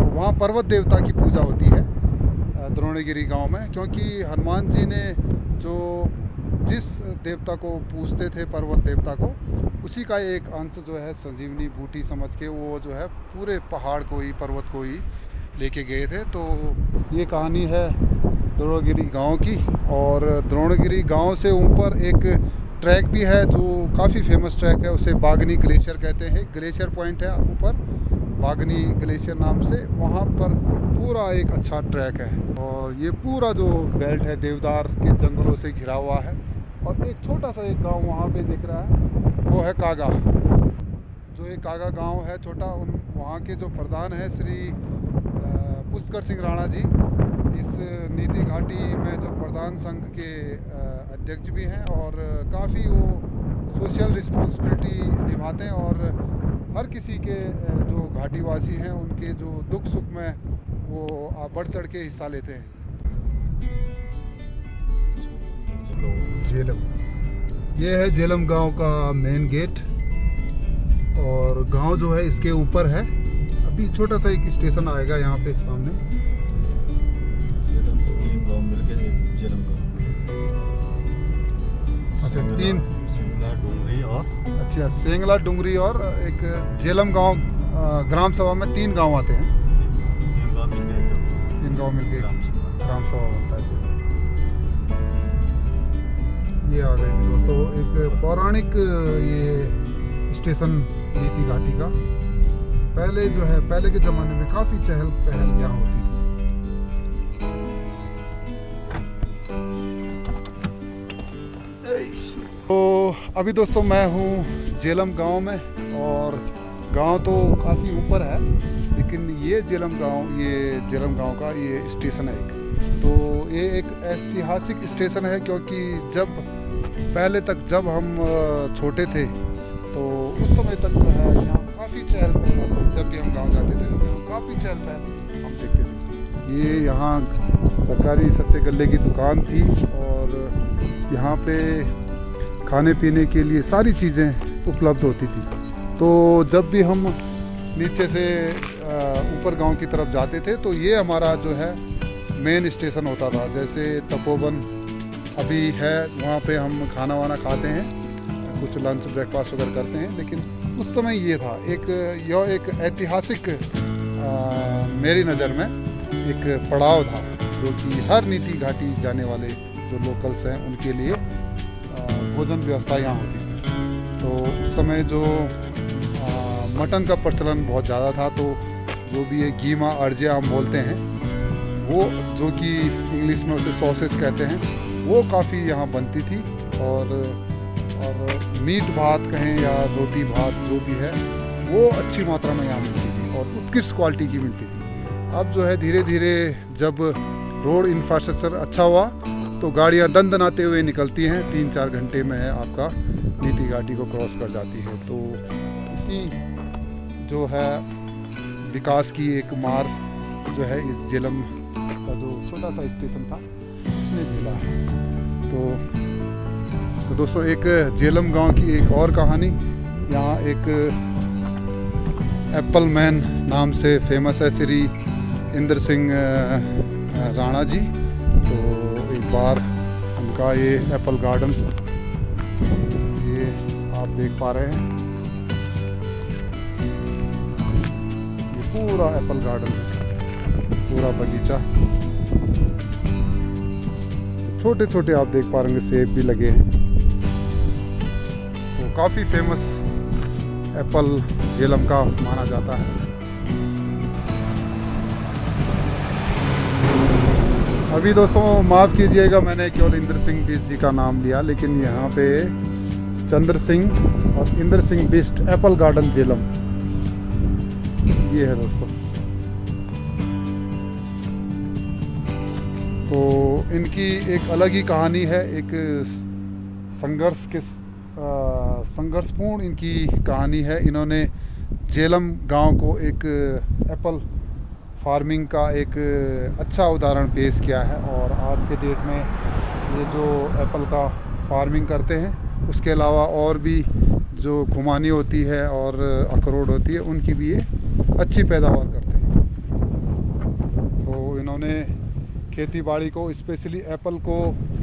वहाँ पर्वत देवता की पूजा होती है द्रोणगिरी गांव में। क्योंकि हनुमान जी ने जो जिस देवता को पूजते थे, पर्वत देवता को, उसी का एक अंश जो है संजीवनी बूटी समझ के वो जो है पूरे पहाड़ को ही, पर्वत को ही लेके गए थे। तो ये कहानी है द्रोणगिरी गांव की। और द्रोणगिरी गांव से ऊपर एक ट्रैक भी है जो काफ़ी फेमस ट्रैक है, उसे बागनी ग्लेशियर कहते हैं। ग्लेशियर पॉइंट है ऊपर, बागनी ग्लेशियर नाम से, वहाँ पर पूरा एक अच्छा ट्रैक है। और ये पूरा जो बेल्ट है देवदार के जंगलों से घिरा हुआ है। और एक छोटा सा एक गांव वहाँ पे दिख रहा है, वो है कागा। जो एक कागा गांव है छोटा, वहाँ के जो प्रधान है श्री पुष्कर सिंह राणा जी, इस नीति घाटी में जो प्रधान संघ के अध्यक्ष भी हैं। और काफ़ी वो सोशल रिस्पॉन्सिबिलिटी निभाते हैं और हर किसी के जो घाटीवासी हैं उनके जो दुख सुख में वो बढ़ चढ़ के हिस्सा लेते हैं। झेलम, ये है झेलम गांव का मेन गेट। और गांव जो है इसके ऊपर है। अभी छोटा सा एक स्टेशन आएगा यहाँ पे सामने। अच्छा, तीन अच्छा सेंगला डुंगरी और एक झेलम गांव ग्राम सभा में 3 गांव आते हैं। 3 गांव मिलके ग्राम सभा बनता है। ये आ गए दोस्तों एक पौराणिक ये स्टेशन नीति घाटी का। पहले जो है, पहले के ज़माने में काफ़ी चहल पहल यहाँ होती थी। तो अभी दोस्तों मैं हूँ झेलम गांव में। और गांव तो काफ़ी ऊपर है, लेकिन ये झेलम गांव का ये स्टेशन है एक। तो ये एक ऐतिहासिक स्टेशन है, क्योंकि जब पहले तक जब हम छोटे थे तो उस समय तक जो है यहाँ काफ़ी चहल पहल, जब भी हम गांव जाते थे तो काफ़ी चहल पहल हम देखते थे। ये यहाँ सरकारी सस्ते गल्ले की दुकान थी और यहाँ पे खाने पीने के लिए सारी चीज़ें उपलब्ध होती थी। तो जब भी हम नीचे से ऊपर गांव की तरफ जाते थे तो ये हमारा जो है मेन स्टेशन होता था। जैसे तपोवन अभी है, वहाँ पे हम खाना वाना खाते हैं, कुछ लंच ब्रेकफास्ट वगैरह करते हैं। लेकिन उस समय ये था यह एक ऐतिहासिक मेरी नज़र में एक पड़ाव था, जो कि हर नीति घाटी जाने वाले जो लोकल्स हैं उनके लिए भोजन व्यवस्था यहाँ होती थी। तो उस समय जो मटन का प्रचलन बहुत ज़्यादा था, तो जो भी ये कीमा अर्जिया हम बोलते हैं, वो जो कि इंग्लिश में उसे सॉसेज कहते हैं, वो काफ़ी यहाँ बनती थी। और मीट भात कहें या रोटी भात जो भी है, वो अच्छी मात्रा में यहाँ मिलती थी और उत्कृष्ट क्वालिटी की मिलती थी। अब जो है धीरे धीरे जब रोड इंफ्रास्ट्रक्चर अच्छा हुआ तो गाड़ियाँ दंदनाते हुए निकलती हैं, 3-4 घंटे में आपका नीति घाटी को क्रॉस कर जाती है। तो इसी जो है विकास की एक मार जो है इस झेलम का जो छोटा सा स्टेशन था उसने झेला है। तो दोस्तों एक झेलम गांव की एक और कहानी, यहाँ एक एप्पल मैन नाम से फेमस है श्री इंद्र सिंह राणा जी। तो एक बार उनका ये एप्पल गार्डन, ये आप देख पा रहे हैं, ये पूरा एप्पल गार्डन, पूरा बगीचा, छोटे छोटे आप देख पा रहे हैं सेब भी लगे हैं। तो काफ़ी फेमस एप्पल झेलम का माना जाता है। अभी दोस्तों माफ़ कीजिएगा, मैंने केवल इंद्र सिंह बिष्ट जी का नाम लिया, लेकिन यहाँ पे चंद्र सिंह और इंद्र सिंह बिष्ट एप्पल गार्डन झेलम ये है दोस्तों। तो इनकी एक अलग ही कहानी है, एक संघर्षपूर्ण इनकी कहानी है। इन्होंने झेलम गांव को एक एप्पल फार्मिंग का एक अच्छा उदाहरण पेश किया है, और आज के डेट में ये जो एप्पल का फार्मिंग करते हैं, उसके अलावा और भी जो खुमानी होती है और अखरोट होती है, उनकी भी ये अच्छी पैदावार करते हैं। तो इन्होंने खेती बाड़ी को, स्पेशली एप्पल को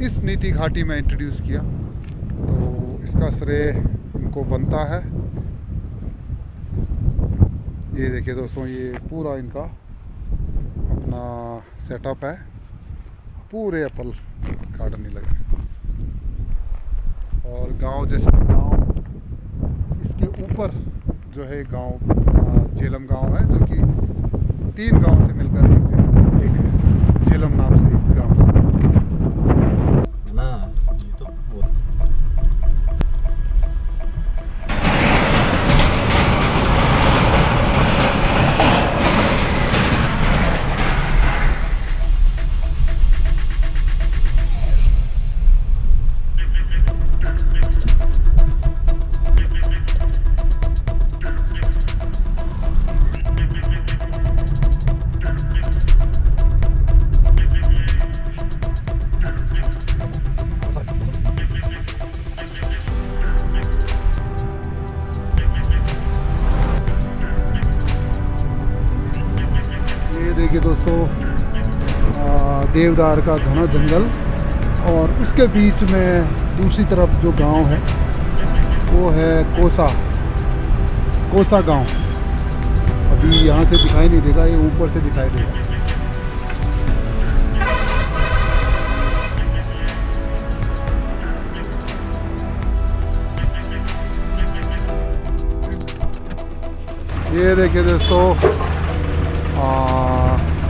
इस नीति घाटी में इंट्रोड्यूस किया, तो इसका श्रेय इनको बनता है। ये देखिए दोस्तों, ये पूरा इनका अपना सेटअप है, पूरे एप्पल गार्डन ही लगे। और गांव जैसे गांव, इसके ऊपर जो है गांव झेलम गांव है, जो कि 3 गांव से मिलकर एक झेलम नाम से एक ग्राम से। ना ये तो देखिए दोस्तों, देवदार का घना जंगल, और उसके बीच में दूसरी तरफ जो गांव है वो है कोसा गांव। अभी यहाँ से दिखाई नहीं देगा, ये ऊपर से दिखाई देगा। ये देखिए दोस्तों,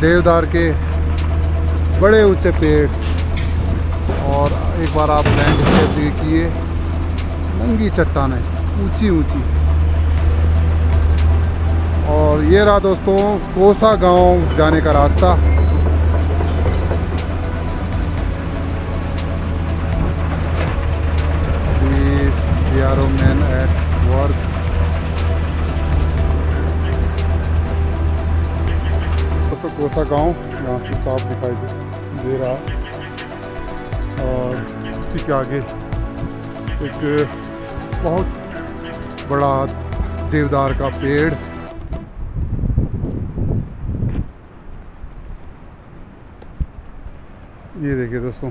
देवदार के बड़े ऊंचे पेड़, और एक बार आप लैंडस्केप देखिए, नंगी चट्टानें ऊंची ऊंची। और ये रहा दोस्तों कोसा गांव जाने का रास्ता। We are man at work. Kosa गांव यहाँ से साफ दिखाई दे रहा, और इसी के आगे एक बहुत बड़ा देवदार का पेड़। ये देखिए दोस्तों,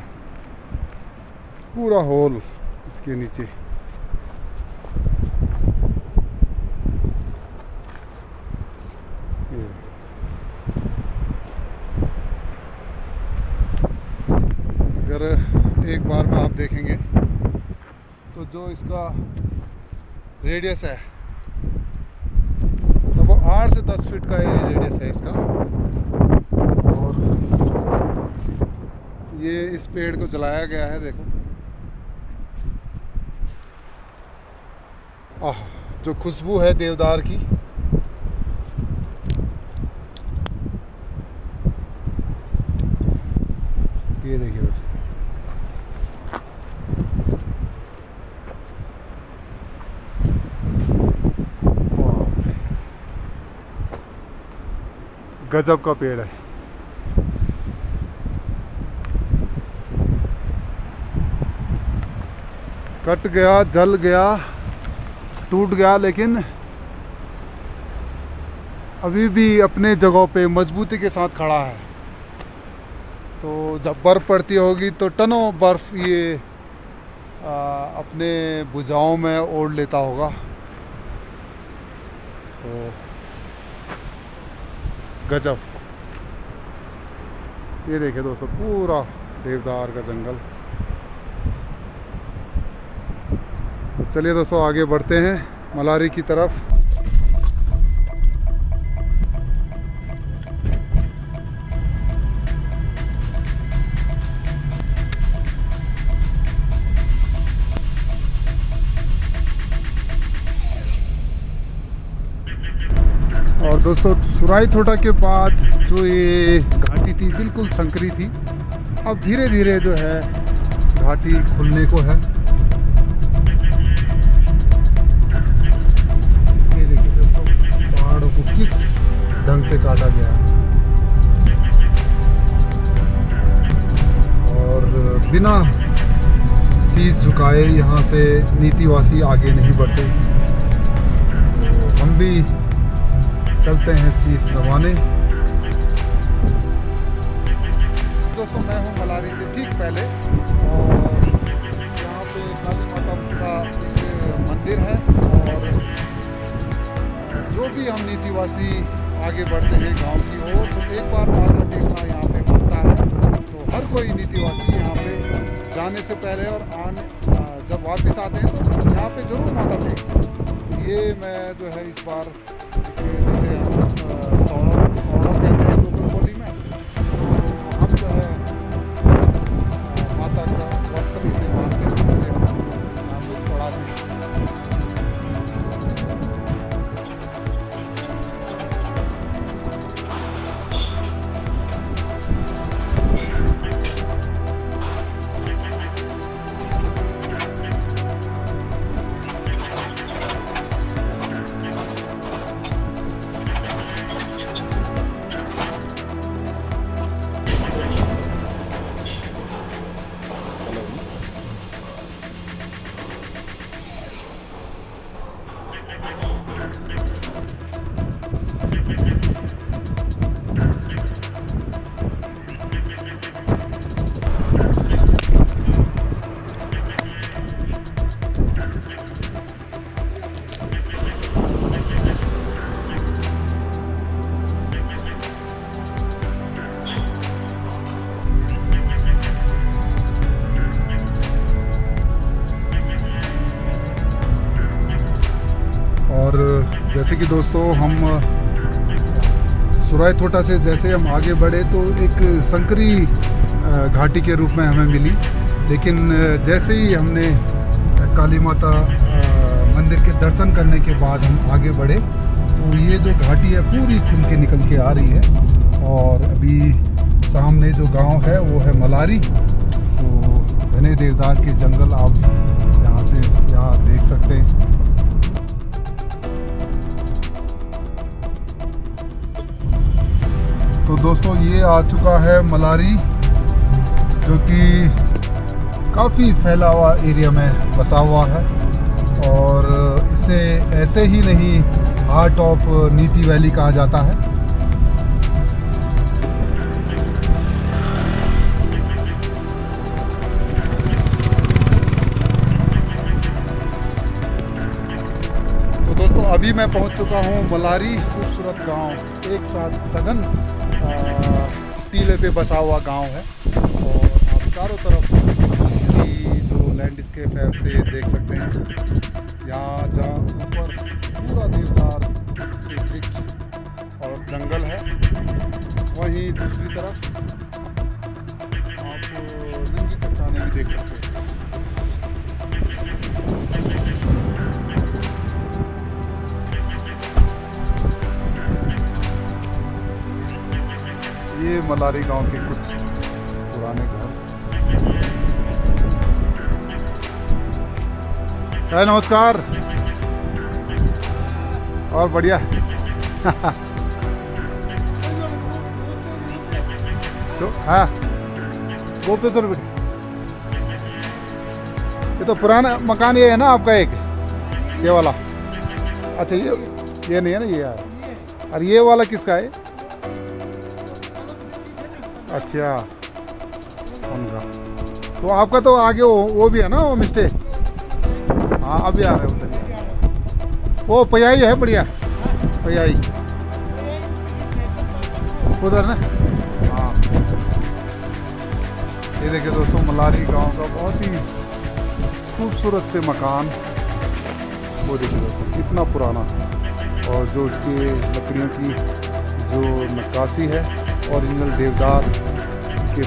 पूरा होल इसके नीचे। अगर एक बार में आप देखेंगे तो जो इसका रेडियस है, तो वो 8 से 10 फीट का ये रेडियस है इसका। और ये इस पेड़ को जलाया गया है, देखो। जो खुशबू है देवदार की, ये देखिए दोस्तों। गजब का पेड़ है। कट गया, जल गया, टूट गया, लेकिन अभी भी अपने जगहों पे मजबूती के साथ खड़ा है। तो जब बर्फ़ पड़ती होगी तो टनों बर्फ़ ये अपने भुजाओं में ओढ़ लेता होगा। तो गजब। ये देखिए दोस्तों, पूरा देवदार का जंगल। तो चलिए दोस्तों आगे बढ़ते हैं। मलारी की तरफ। और दोस्तों सुराई थोटा के बाद जो ये घाटी थी बिल्कुल संकरी थी, अब धीरे धीरे जो है घाटी खुलने को है। ये देखिए दोस्तों पहाड़ों को किस ढंग से काटा गया है और बिना शीश झुकाए यहाँ से नीतिवासी आगे नहीं बढ़ते। तो हम भी चलते हैं शीश नवाने। दोस्तों मैं हूँ मलारी से ठीक पहले और यहाँ पे काली माता का एक मंदिर है और जो भी हम नीतिवासी आगे बढ़ते हैं गांव की ओर तो एक बार माथा टेकना यहाँ पे बनता है। तो हर कोई नीतिवासी यहाँ पे जाने से पहले और आने जब वापस आते हैं तो यहाँ पे जरूर माथा टेकते। ये मैं जो है इस बार जिसे हम सौड़ा कहते हैं लोकल बोली में, तो हम जो है माता का वस्त्र इसे मानते हैं, इसे यहाँ पे चढ़ाते हैं। और जैसे कि दोस्तों हम सुराई थोटा से जैसे हम आगे बढ़े तो एक संकरी घाटी के रूप में हमें मिली, लेकिन जैसे ही हमने काली माता मंदिर के दर्शन करने के बाद हम आगे बढ़े तो ये जो घाटी है पूरी खुल के निकल के आ रही है। और अभी सामने जो गांव है वो है मलारी। तो घने देवदार के जंगल आप यहाँ देख सकते हैं। तो दोस्तों ये आ चुका है मलारी, जो कि काफ़ी फैला हुआ एरिया में बसा हुआ है और इसे ऐसे ही नहीं हार्ट ऑफ नीति वैली कहा जाता है। तो दोस्तों अभी मैं पहुंच चुका हूं मलारी। खूबसूरत गांव, एक साथ सघन टीले पे बसा हुआ गांव है और आप चारों तरफ इसकी जो लैंडस्केप है उसे देख सकते हैं। यहाँ जहाँ ऊपर पूरा देवदार के वृक्ष और जंगल है, वहीं दूसरी तरफ आप नंगी चट्टानें भी देख सकते हैं। ये मलारी गांव के कुछ पुराने घर। है नमस्कार और बढ़िया। तो हाँ बोलते तो बेटे, ये तो पुराना मकान ये है ना आपका एक, ये वाला। अच्छा ये नहीं है ना, ये है। और ये वाला किसका है? अच्छा तो आपका तो आगे वो भी है ना, वो मिस्टे। हाँ अभी आ रहे हैं उधर, वो पयाई है, बढ़िया पयाई उधर ना। हाँ ये देखिए दोस्तों मलारी गांव का बहुत ही खूबसूरत से मकान, वो देखिए दोस्तों कितना पुराना, और जो इसकी लकड़ियों की जो नक्काशी है ओरिजिनल देवदार के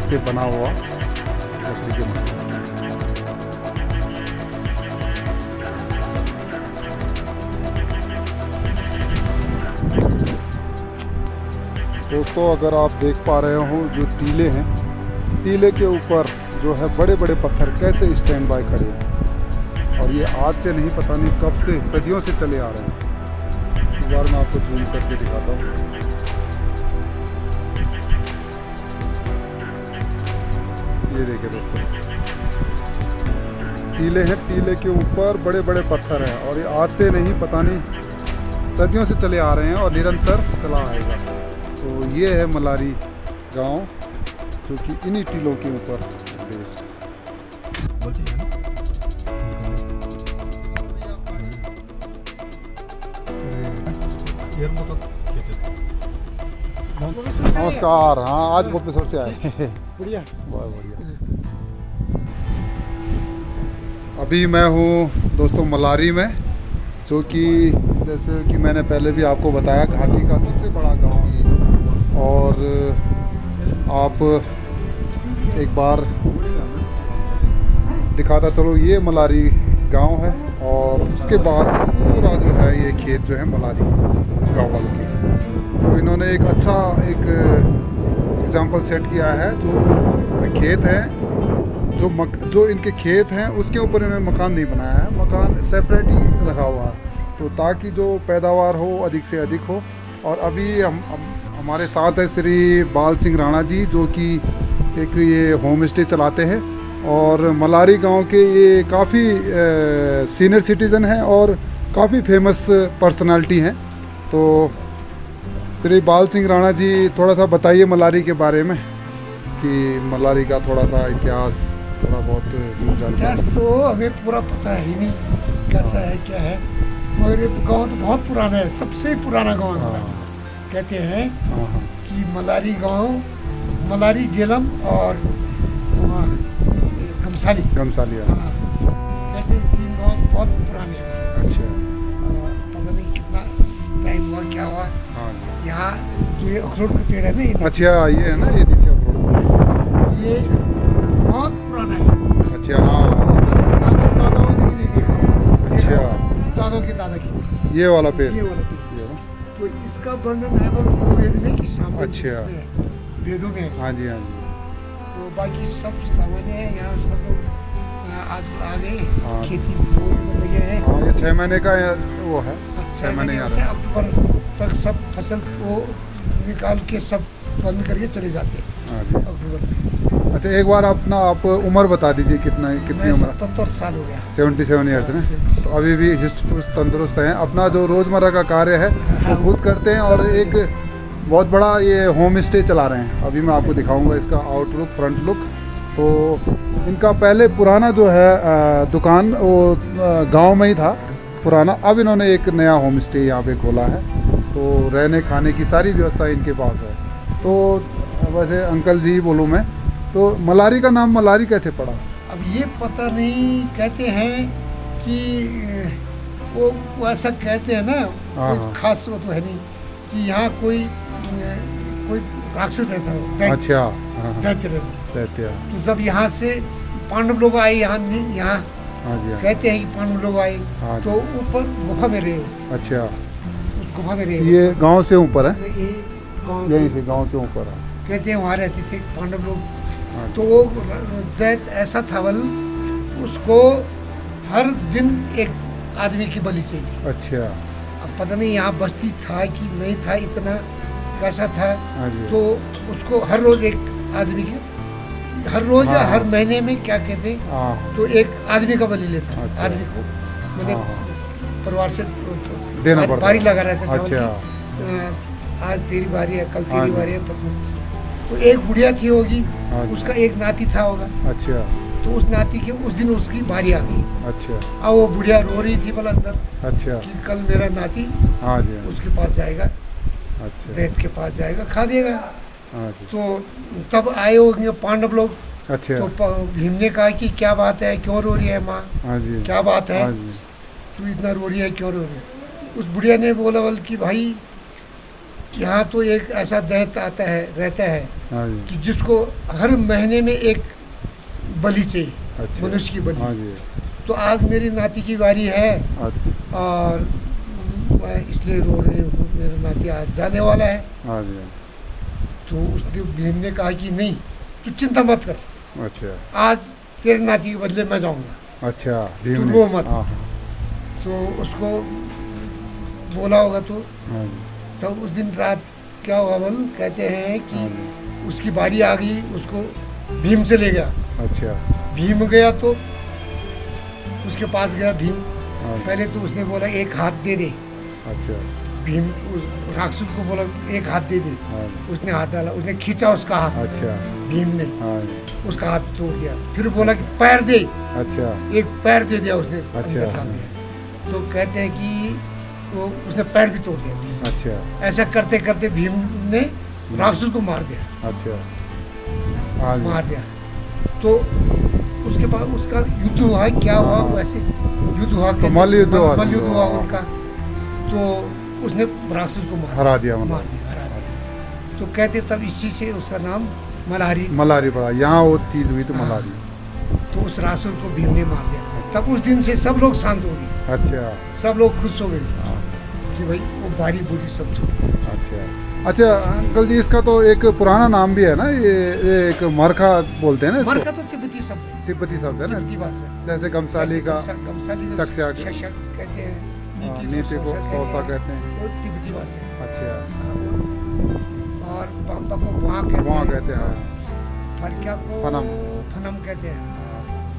से बना हुआ लकड़ी के मकान। दोस्तों अगर आप देख पा रहे हो जो टीले हैं, टीले के ऊपर जो है बड़े बड़े पत्थर कैसे स्टैंड बाय खड़े हैं, और ये आज से नहीं, पता नहीं कब से, सदियों से चले आ रहे हैं। इस बार मैं आपको जूम करके दिखाता हूँ। ये देखिए दोस्तों टीले हैं, टीले के ऊपर बड़े बड़े पत्थर हैं, और ये आज से नहीं, पता नहीं सदियों से चले आ रहे हैं और निरंतर चला आएगा। तो ये है मलारी गांव, जो कि इन्हीं टीलों के ऊपर बेस्ड। नमस्कार। हाँ, आज भुवनेश्वर से आए। बढ़िया, बहुत बढ़िया। अभी मैं हूँ दोस्तों मलारी में, जो कि जैसे कि मैंने पहले भी आपको बताया घाटी का सबसे बड़ा गांव ये, और आप एक बार दिखाता चलो, ये मलारी गांव है, और उसके बाद पूरा जो है ये खेत जो है मलारी गांव वालों के। तो इन्होंने एक अच्छा एक एग्जाम्पल सेट किया है, जो खेत है, जो इनके खेत हैं उसके ऊपर इन्होंने मकान नहीं बनाया है, मकान सेपरेट ही रखा हुआ है, तो ताकि जो पैदावार हो अधिक से अधिक हो। और अभी हमारे साथ है श्री बाल सिंह राणा जी, जो कि एक ये होम स्टे चलाते हैं, और मलारी गांव के ये काफ़ी सीनियर सिटीज़न हैं और काफ़ी फेमस पर्सनालिटी हैं। तो श्री बाल सिंह राणा जी थोड़ा सा बताइए मलारी के बारे में, कि मलारी का थोड़ा सा इतिहास थोड़ा बहुत इतिहास तो हमें पूरा पता है ही नहीं, कैसा है क्या है, मगर ये गाँव तो बहुत पुराना है, सबसे पुराना गाँव है मलारी। कहते हैं कि मलारी गांव, मलारी जेलम और गमसाली कहते हैं, 3 गांव बहुत पुराने हैं। अच्छा। पता नहीं कितना टाइम हुआ, क्या हुआ। यहाँ जो ये अखरोट का पेड़ है ना, अच्छा ये है ना, ये नीचे अखरोट, ये बहुत पुराना है। अच्छा। हाँ, दादाओं ने भी नहीं देखा। अच्छा, दादों के दादा की ये वाला पेड़, ये वाला पेड़। तो इसका वर्णन है वेद में कि सामान्य। अच्छा। वेदों में है। हाँ जी, हाँ जी। तो बाकी सब सामान्य है, यहाँ सब लोग आजकल आ गए, हाँ। खेती में लगे हैं। हाँ, ये 6 महीने का वो है, 6 महीने आ रहा है। अक्टूबर तक सब फसल को निकाल के सब बंद करके चले जाते हैं। हाँ जी। अक्टूबर में। अच्छा, एक बार अपना आप उम्र बता दीजिए, कितनी मैं उम्र? 77 साल हो गया। 77 ईयर्स है। तो अभी भी तंदुरुस्त हैं, अपना जो रोज़मर्रा का कार्य है वो खुद करते हैं, और एक बहुत बड़ा ये होम स्टे चला रहे हैं। अभी मैं आपको दिखाऊंगा इसका आउटलुक, फ्रंट लुक। तो इनका पहले पुराना जो है दुकान वो गांव में ही था पुराना, अब इन्होंने एक नया होम स्टे यहाँ पे खोला है, तो रहने खाने की सारी व्यवस्था इनके पास है। तो वैसे अंकल जी बोलूँ मैं, तो मलारी का नाम मलारी कैसे पड़ा? अब ये पता नहीं, कहते हैं कि वो ऐसा कहते हैं ना, कोई खास वो तो है नहीं, कि यहाँ कोई राक्षस रहता है। अच्छा। दैत्य रहता। हाँ। तो जब यहाँ से पांडव लोग आए यहाँ, हाँ जी, हाँ। कहते हैं कि पांडव लोग आए, हाँ। तो ऊपर गुफा में रहे। अच्छा, उस गुफा में रहे। ये गांव से ऊपर है, यहीं से गांव के ऊपर है। कहते हैं वहाँ रहते थे पांडव लोग। हाँ। तो वो दैत्य ऐसा था, बल उसको हर दिन एक आदमी की बलि चाहिए। अच्छा। अब पता नहीं यहाँ बस्ती था कि नहीं था, इतना कैसा था। हाँ जी। तो उसको हर रोज एक आदमी की, हर रोज या हाँ। हर महीने में क्या कहते हैं, हाँ। तो एक आदमी का बलि लेता। अच्छा। आदमी को मैंने हाँ। परिवार से देना पड़ता, बारी लगा रहता था। अच्छा। आज तेरी बारी है, कल हाँ तेरी जी। बारी है। तो एक बुढ़िया थी होगी, हाँ जी। उसका एक नाती था होगा। अच्छा। तो उस नाती के उस दिन उसकी बारी आ गई। अच्छा। अब वो बुढ़िया रो रही थी बल अंदर, अच्छा। कि कल मेरा नाती हाँ जी। उसके पास जाएगा, अच्छा। दैत्य के पास जाएगा, खा देगा। हाँ जी। तो तब आए होंगे पांडव लोग। अच्छा। तो भीम ने कहा कि क्या बात है, क्यों रो रही है माँ, हाँ जी। क्या बात है। हाँ जी। तू इतना रो रही है, क्यों रो रही है? उस बुढ़िया ने बोला बोल कि भाई यहाँ तो एक ऐसा दैत्य आता है, रहता है हाँ जी। कि जिसको हर महीने में एक बलि चाहिए, अच्छा। मनुष्य की हाँ बलि। जी। तो आज मेरी नाती की बारी है अच्छा। और मैं इसलिए रो रही हूँ, मेरा नाती आज जाने वाला है। हाँ जी। तो उसने भीम ने कहा कि नहीं, तू चिंता मत कर, अच्छा। आज तेरे नाती के बदले मैं जाऊँगा, अच्छा भीम तू ने- रो मत। हाँ तो उसको बोला होगा तो हाँ जी। तो उस दिन रात क्या हुआ बोल, कहते हैं हाँ कि जी। उसकी बारी आ गई, उसको भीम चले गया। अच्छा। भीम गया तो उसके पास गया भीम। हाँ जी। पहले तो उसने बोला एक हाथ दे दे, अच्छा। भीम उस राक्षस को बोला एक हाथ दे दे। हाँ जी। उसने हाथ डाला, उसने खींचा उसका हाथ, अच्छा। भीम ने हाँ जी। उसका हाथ तोड़ दिया। फिर बोला कि पैर दे, अच्छा। एक पैर दे दिया उसने, अच्छा। अंदर डाल दिया। तो कहते हैं कि वो उसने पैर भी तोड़ दिया भीम। अच्छा। ऐसा करते करते भीम ने राक्षस को मार दिया, अच्छा। हाँ जी। मार दिया। तो उसके बाद उसका युद्ध हुआ, क्या हुआ हाँ। वैसे युद्ध हुआ, तो मल्ल युद्ध हुआ। मल्ल युद्ध हुआ हाँ। उनका। तो उसने राक्षस को हरा दिया मतलब। मार दिया, हरा दिया। तो कहते तब इस चीज से उसका नाम मल्हारी। मल्हारी पड़ा, यहाँ वो चीज हुई तो हाँ। मल्हारी। तो उस राक्षस को भीम ने मार दिया। तब उस दिन से सब लोग शांत हो गए, अच्छा। सब लोग खुश हो गए हाँ। कि भाई वो भारी बुरी सब छूट गई। अच्छा। अच्छा अंकल जी, इसका तो एक पुराना नाम भी है ना, ये एक मरखा बोलते हैं ना इसको? मरखा तो तिब्बती शब्द है, तिब्बती शब्द है ना, तिब्बती भाषा। जैसे गमसाली का गमसाली का शख्सिया के- शशक कहते हैं, हाँ, नीति नीति को सौसा कहते हैं। वो तिब्बती भाषा है। अच्छा। और बम्बा को वहाँ कहते वहाँ हैं, कहते हैं। फरक्या को फनम। फनम कहते हैं।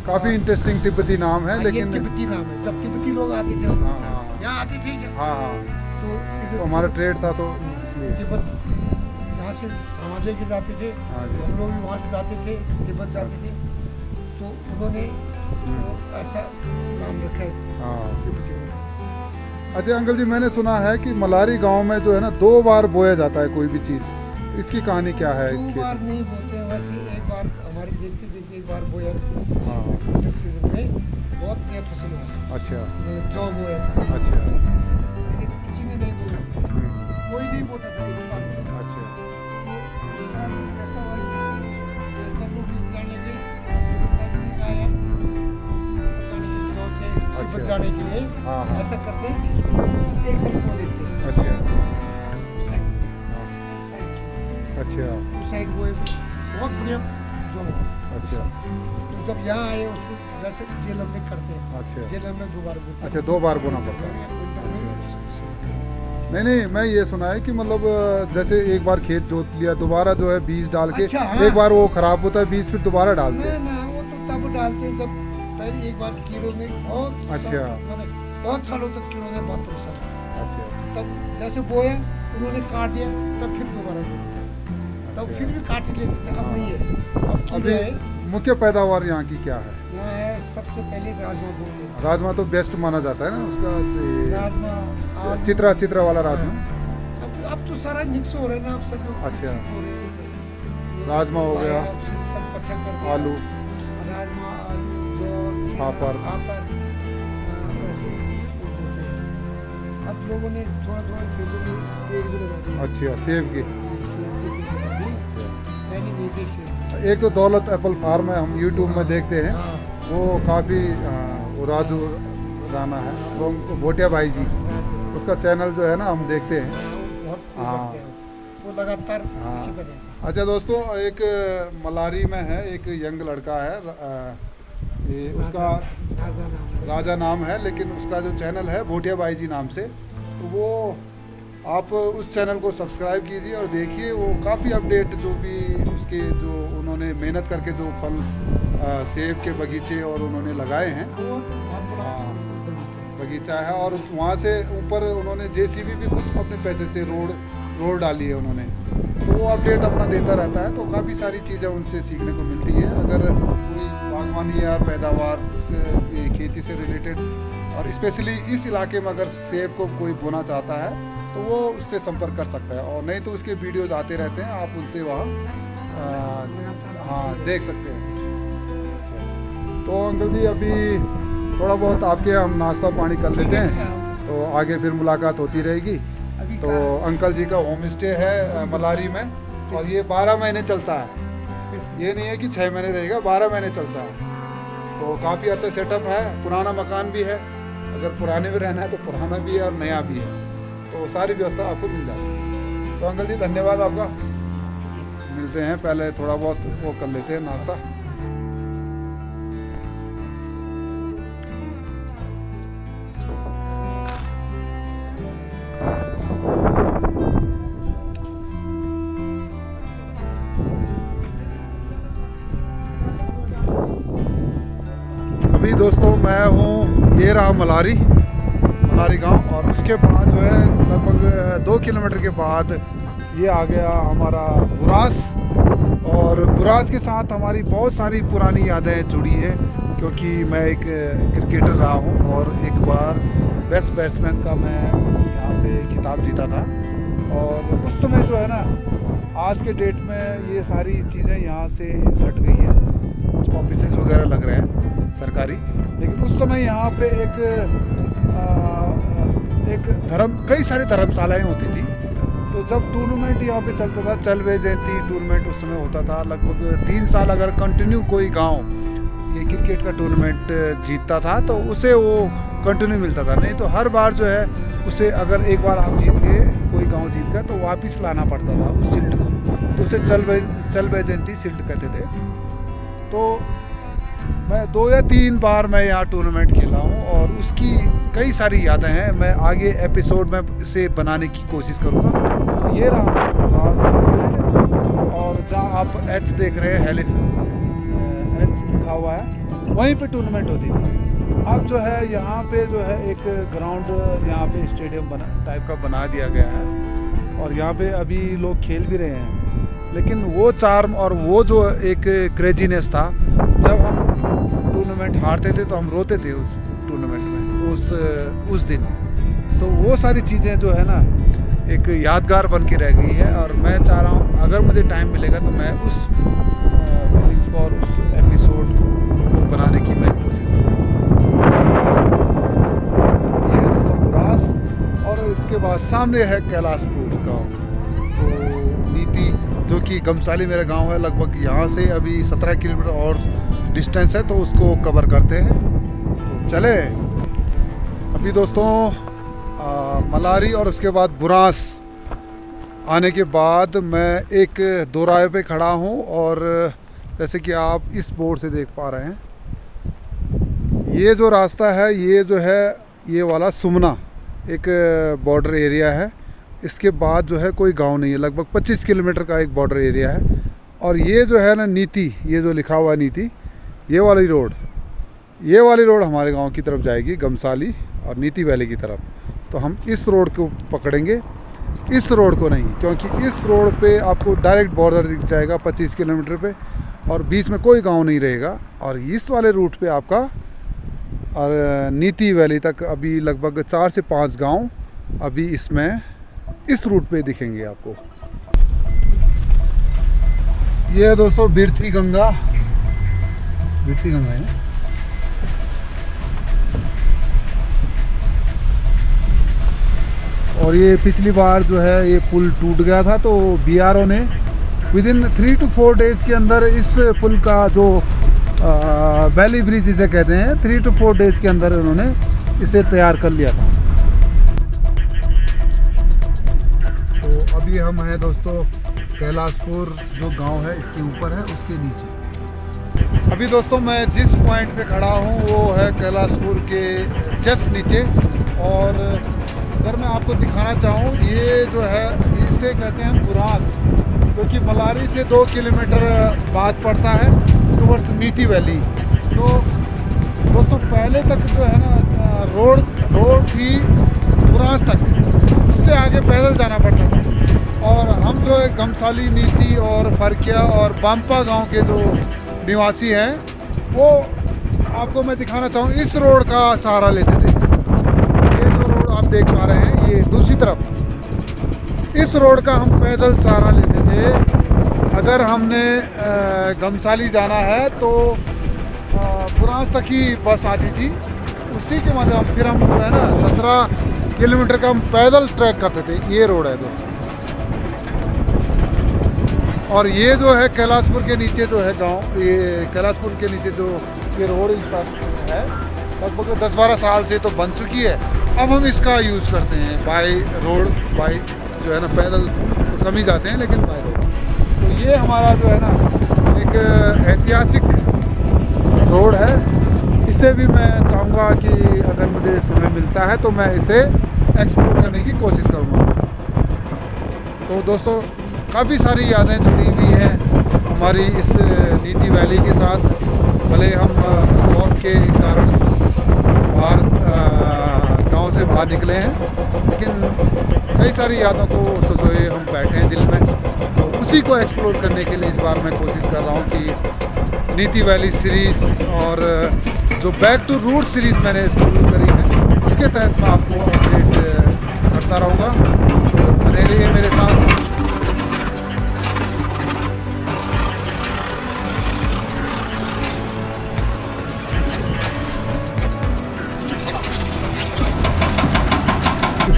काफी इंटरेस्टिंग तिब्बती नाम है, हाँ, लेकिन ये तिब्बती नाम है। जब तिब्बती लोग आते थे हाँ, हाँ। यहाँ आते थे क्या, हाँ हाँ, तो इधर तो हमारा ट्रेड था तो इसलिए। तिब्बत यहाँ से सामान लेके जाते थे, हाँ जी। हम लोग भी वहाँ से जाते थे, तिब्बत जाते थे। तो उन्होंने वो ऐसा नाम रखा है हाँ। तिब्बती। अच्छा अंकल जी, मैंने सुना है कि मल्हारी गांव में जो है ना 2 बार बोया जाता है कोई भी चीज, इसकी कहानी क्या है? 2 बार नहीं बोलते हैं, वैसे एक बार हमारे देखते देखते एक बार बोया हाँ। सीजन में बहुत नया फसल हुआ, अच्छा। जौ बोया था, अच्छा। लेकिन किसी ने नहीं बोला, कोई नहीं बोलता था एक बार। अच्छा। ऐसा हुआ कि जब लोग इस जाने लगे, पिताजी ने कहा यार जाने के जौ से तिब्बत अच्छा। जाने के लिए हाँ, हाँ। ऐसा करते हैं कि इसको एक तरफ बो देते हैं, अच्छा। उस साइड, उस साइड, अच्छा। उस साइड वो एक बहुत बढ़िया जौ हुआ। अच्छा। तो जब यहाँ आए उसको जैसे जेलम में करते हैं, अच्छा। जेलम में 2 बार बोलते हैं। अच्छा, 2 बार बोना पड़ता है। नहीं नहीं, मैं ये सुना है कि मतलब जैसे एक बार खेत जोत लिया, दोबारा जो है बीज डाल के, अच्छा, हाँ। एक बार वो खराब होता है बीज, फिर दोबारा डालते ना हैं। ना, वो तो तब डालते हैं जब पहले एक बार कीड़ों ने बहुत अच्छा। मैंने बहुत सालों तक कीड़ों ने बहुत परेशान किया। अच्छा। तब जैसे बोया उन्होंने काट दिया, तब फिर दोबारा बोया। तब अच्छा। फिर भी काट ही लेते थे, अब नहीं है। अब कीड़े अभी है। मुख्य पैदावार यहाँ की क्या है? यहाँ है सबसे पहले राजमा बोलते हैं, राजमा तो बेस्ट माना जाता है ना उसका, राजमा आलू। चित्रा वाला राजमा। अब तो सारा मिक्स हो रहा है ना, अब सब लोग अच्छा। मिक्स हो रहे हैं। राजमा हो गया, सब इकट्ठा कर दिया। आलू, राजमा, आलू, जौ, फाफर। वैसे अब लोगों ने थोड़ा थोड़ा पेड़ भी लगा दिया। अच्छा, सेब की। मैंने विदेश से। एक तो दौलत एप्पल फार्म है, हम यूट्यूब में देखते हैं, हाँ, वो काफ़ी वो राजू राना है, वो भोटिया भाई जी, उसका चैनल जो है ना हम देखते हैं। बहुत हाँ। करते हैं वो लगातार हाँ। इसी पर रहता है। अच्छा दोस्तों, एक मल्हारी में है एक यंग लड़का है, ये उसका राजा नाम है। राजा नाम है, लेकिन उसका जो चैनल है भोटिया भाई जी नाम से, तो वो आप उस चैनल को सब्सक्राइब कीजिए और देखिए, वो काफ़ी अपडेट जो भी उसके जो उन्होंने मेहनत करके जो फल सेब के बगीचे और उन्होंने लगाए हैं, वो तो बहुत बड़ा हाँ। बगीचा है। बगीचा है, और वहाँ से ऊपर उन्होंने जेसीबी भी खुद अपने पैसे से रोड डाली है उन्होंने, तो वो अपडेट अपना देता रहता है, तो काफ़ी सारी चीज़ें उनसे सीखने को मिलती है। अगर कोई बागवानी या पैदावार से खेती से रिलेटेड, और स्पेशली इस इलाके में अगर सेब को कोई बोना चाहता है तो वो उससे संपर्क कर सकता है, और नहीं तो उसके वीडियोज़ आते रहते हैं, आप उनसे वहाँ हाँ देख सकते हैं। अच्छा, तो अंकल जी अभी थोड़ा बहुत आपके हम नाश्ता पानी कर लेते हैं, तो आगे फिर मुलाकात होती रहेगी। तो अंकल जी का होम स्टे है मलारी में, और ये 12 महीने चलता है। ये नहीं है कि 6 महीने रहेगा, 12 महीने चलता है। तो काफ़ी अच्छा सेटअप है, पुराना मकान भी है, अगर पुराने में रहना है तो पुराना भी है और नया भी है, तो सारी व्यवस्था आपको मिल जाएगी। तो अंकल जी धन्यवाद आपका, मिलते हैं, पहले थोड़ा बहुत वो कर लेते हैं नाश्ता। अभी दोस्तों मैं हूँ, ये रहा मलारी गांव, और उसके बाद जो है लगभग 2 किलोमीटर के बाद ये आ गया हमारा बुरास। और बुरास के साथ हमारी बहुत सारी पुरानी यादें जुड़ी हैं, क्योंकि मैं एक क्रिकेटर रहा हूँ और एक बार बेस्ट बैट्समैन का मैं यहाँ पे खिताब जीता था। और उस समय जो है ना, आज के डेट में ये सारी चीज़ें यहाँ से हट गई हैं, कुछ ऑफिसेज वगैरह लग रहे हैं सरकारी, लेकिन उस समय यहाँ पे कई सारी धर्मशालाएं होती थी। तो जब टूर्नामेंट यहाँ पे चलता था, चलवे जयंती टूर्नामेंट उस समय होता था, लगभग 3 साल अगर कंटिन्यू कोई गांव ये क्रिकेट का टूर्नामेंट जीतता था तो उसे वो कंटिन्यू मिलता था। नहीं तो हर बार जो है उसे, अगर एक बार आप जीत गए, कोई गांव जीत गया, तो वापस लाना पड़ता था उस शील्ड को, तो उसे चलवे जयंती शील्ड कहते थे। तो मैं 2 या 3 बार मैं यहाँ टूर्नामेंट खेला हूँ, और उसकी कई सारी यादें हैं। मैं आगे एपिसोड में इसे बनाने की कोशिश करूँगा। तो ये रहा, और जहाँ आप एच देख रहे हैं, एच लिखा हुआ है, वहीं पे टूर्नामेंट होती थी। अब जो है यहाँ पे जो है एक ग्राउंड, यहाँ पे स्टेडियम टाइप का बना दिया गया है, और यहाँ पे अभी लोग खेल भी रहे हैं। लेकिन वो चार्म और वो जो एक क्रेजीनेस था, जब हम टूर्नामेंट हारते थे तो हम रोते थे उस टूर्नामेंट में, उस दिन। तो वो सारी चीज़ें जो है ना, एक यादगार बन के रह गई है। और मैं चाह रहा हूँ, अगर मुझे टाइम मिलेगा तो मैं उस फीलिंग्स को और उस एपिसोड को बनाने की मैं कोशिश करूँगा। ये है दोस्तों बुरास, और इसके बाद सामने है कैलाशपुर गाँव। तो नीति, जो कि गमसाली मेरा गांव है, लगभग यहाँ से अभी 17 किलोमीटर और डिस्टेंस है, तो उसको कवर करते हैं। तो चले अभी दोस्तों मलारी और उसके बाद बुरास आने के बाद मैं एक दोराहे पे खड़ा हूँ, और जैसे कि आप इस बोर्ड से देख पा रहे हैं, ये जो रास्ता है, ये जो है ये वाला सुमना एक बॉर्डर एरिया है। इसके बाद जो है कोई गांव नहीं है, लगभग 25 किलोमीटर का एक बॉर्डर एरिया है। और ये जो है ना नीति, ये जो लिखा हुआ है नीति, ये वाली रोड हमारे गांव की तरफ जाएगी, गमसाली और नीति वैली की तरफ। तो हम इस रोड को पकड़ेंगे, इस रोड को नहीं, क्योंकि इस रोड पे आपको डायरेक्ट बॉर्डर दिख जाएगा 25 किलोमीटर पे, और बीच में कोई गांव नहीं रहेगा। और इस वाले रूट पे आपका और नीति वैली तक अभी लगभग 4 से 5 गांव अभी इसमें इस रूट पे दिखेंगे आपको। ये है दोस्तों बिरथी गंगा है। और ये पिछली बार जो है ये पुल टूट गया था, तो BRO ने विदिन 3 to 4 डेज के अंदर इस पुल का जो वैली ब्रिज जिसे कहते हैं, 3 to 4 डेज के अंदर उन्होंने इसे तैयार कर लिया था। तो अभी हम हैं दोस्तों कैलाशपुर जो गांव है इसके ऊपर है, उसके नीचे। अभी दोस्तों मैं जिस पॉइंट पे खड़ा हूँ वो है कैलाशपुर के जस्ट नीचे। और अगर मैं आपको दिखाना चाहूँ, ये जो है इसे कहते हैं बुरास, जो कि मलारी से 2 किलोमीटर बाद पड़ता है टुवर्ड्स नीति वैली। तो दोस्तों पहले तक जो है ना रोड थी बुरास तक, उससे आगे पैदल जाना पड़ता था। और हम जो है गमसाली, नीति और फरकिया और बाम्पा गांव के जो निवासी हैं, वो आपको मैं दिखाना चाहूँ, इस रोड का सहारा लेते थे। ये जो रोड आप देख पा रहे हैं, ये दूसरी तरफ इस रोड का हम पैदल सहारा लेते थे। अगर हमने गमसाली जाना है तो बुरास तक ही बस आती थी, उसी के माध्यम फिर हम जो है ना 17 किलोमीटर का हम पैदल ट्रैक करते थे। ये रोड है दोस्तों, और ये जो है कैलाशपुर के नीचे जो है गांव, ये कैलाशपुर के नीचे जो ये रोड है लगभग 10-12 साल से तो बन चुकी है। अब हम इसका यूज़ करते हैं बाई रोड, बाई जो है ना पैदल तो कम ही जाते हैं लेकिन बाई रोड। तो ये हमारा जो है ना एक ऐतिहासिक रोड है। इसे भी मैं चाहूँगा कि अगर मुझे समय मिलता है तो मैं इसे एक्सप्लोर करने की कोशिश करूँगा। तो दोस्तों काफ़ी सारी यादें जुड़ी हुई हैं हमारी इस नीति वैली के साथ। भले हम जॉब के कारण बाहर गांव से बाहर निकले हैं, लेकिन कई सारी यादों को सजोए हम बैठे हैं दिल में। तो उसी को एक्सप्लोर करने के लिए इस बार मैं कोशिश कर रहा हूँ कि नीति वैली सीरीज़ और जो बैक टू रूट सीरीज़ मैंने शुरू करी है उसके तहत मैं आपको अपडेट करता रहूँगा। बने रहिए मेरे साथ।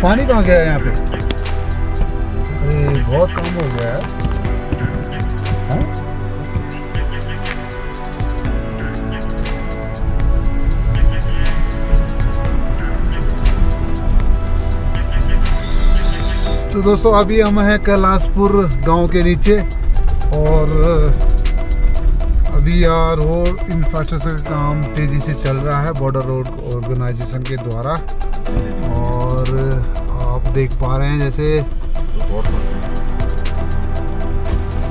पानी कहाँ गया है यहाँ पे? अरे बहुत कम हो गया है। हाँ? तो दोस्तों अभी हम हैं कैलाशपुर गांव के नीचे, और अभी यार रोड इंफ्रास्ट्रक्चर का काम तेज़ी से चल रहा है बॉर्डर रोड ऑर्गेनाइजेशन के द्वारा। और आप देख पा रहे हैं जैसे